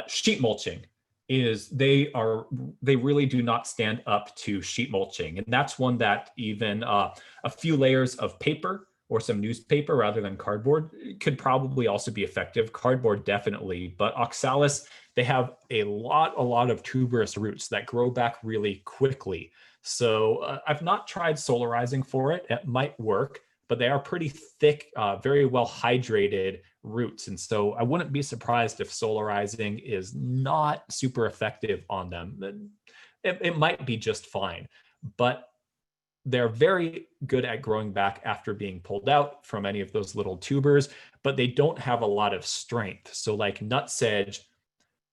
Sheet mulching they really do not stand up to sheet mulching. And that's one that even a few layers of paper or some newspaper rather than cardboard could probably also be effective. Cardboard definitely, but oxalis, they have a lot of tuberous roots that grow back really quickly. So I've not tried solarizing for it. It might work, but they are pretty thick, very well hydrated roots. And so I wouldn't be surprised if solarizing is not super effective on them. It might be just fine, but they're very good at growing back after being pulled out from any of those little tubers, but they don't have a lot of strength. So like nutsedge,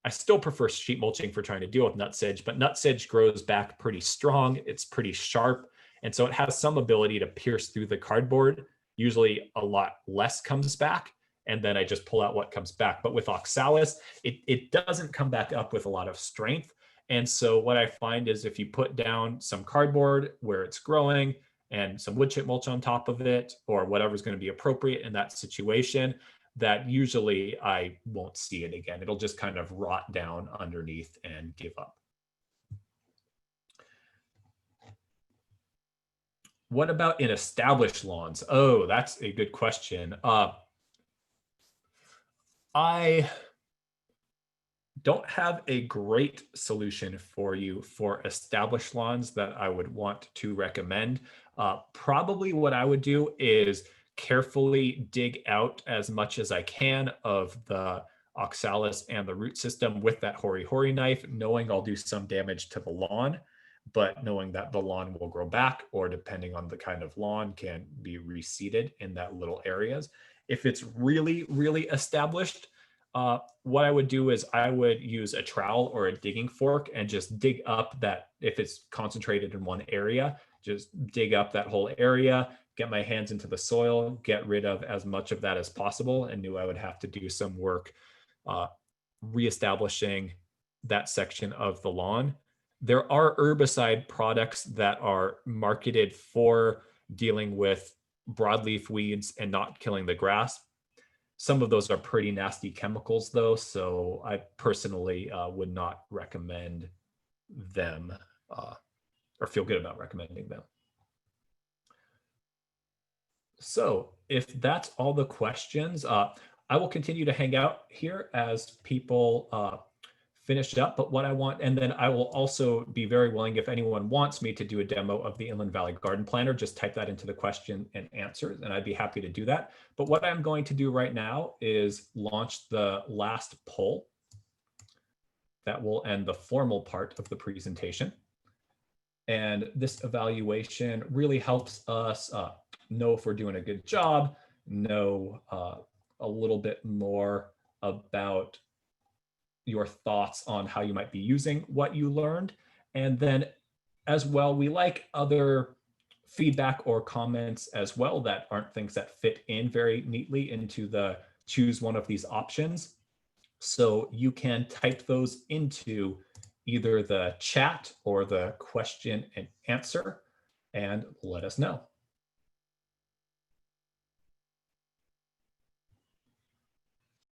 I still prefer sheet mulching for trying to deal with nutsedge, but nutsedge grows back pretty strong. It's pretty sharp. And so it has some ability to pierce through the cardboard. Usually a lot less comes back. And then I just pull out what comes back. But with oxalis, it doesn't come back up with a lot of strength. And so what I find is if you put down some cardboard where it's growing and some wood chip mulch on top of it, or whatever's going to be appropriate in that situation, that usually I won't see it again. It'll just kind of rot down underneath and give up. What about in established lawns? Oh, that's a good question. I don't have a great solution for you for established lawns that I would want to recommend. Probably what I would do is carefully dig out as much as I can of the Oxalis and the root system with that hori-hori knife, knowing I'll do some damage to the lawn, but knowing that the lawn will grow back, or depending on the kind of lawn, can be reseeded in that little areas. If it's really, really established, what I would do is I would use a trowel or a digging fork and just dig up that, if it's concentrated in one area, just dig up that whole area, get my hands into the soil, get rid of as much of that as possible, and knew I would have to do some work reestablishing that section of the lawn. There are herbicide products that are marketed for dealing with broadleaf weeds and not killing the grass. Some of those are pretty nasty chemicals though, so I personally would not recommend them or feel good about recommending them. So if that's all the questions, I will continue to hang out here as people finish up, but what I want, and then I will also be very willing, if anyone wants me to do a demo of the Inland Valley Garden Planner, just type that into the question and answers, and I'd be happy to do that. But what I'm going to do right now is launch the last poll. That will end the formal part of the presentation. And this evaluation really helps us know if we're doing a good job, know a little bit more about your thoughts on how you might be using what you learned. And then as well, we like other feedback or comments as well that aren't things that fit in very neatly into the choose one of these options. So you can type those into either the chat or the question and answer and let us know.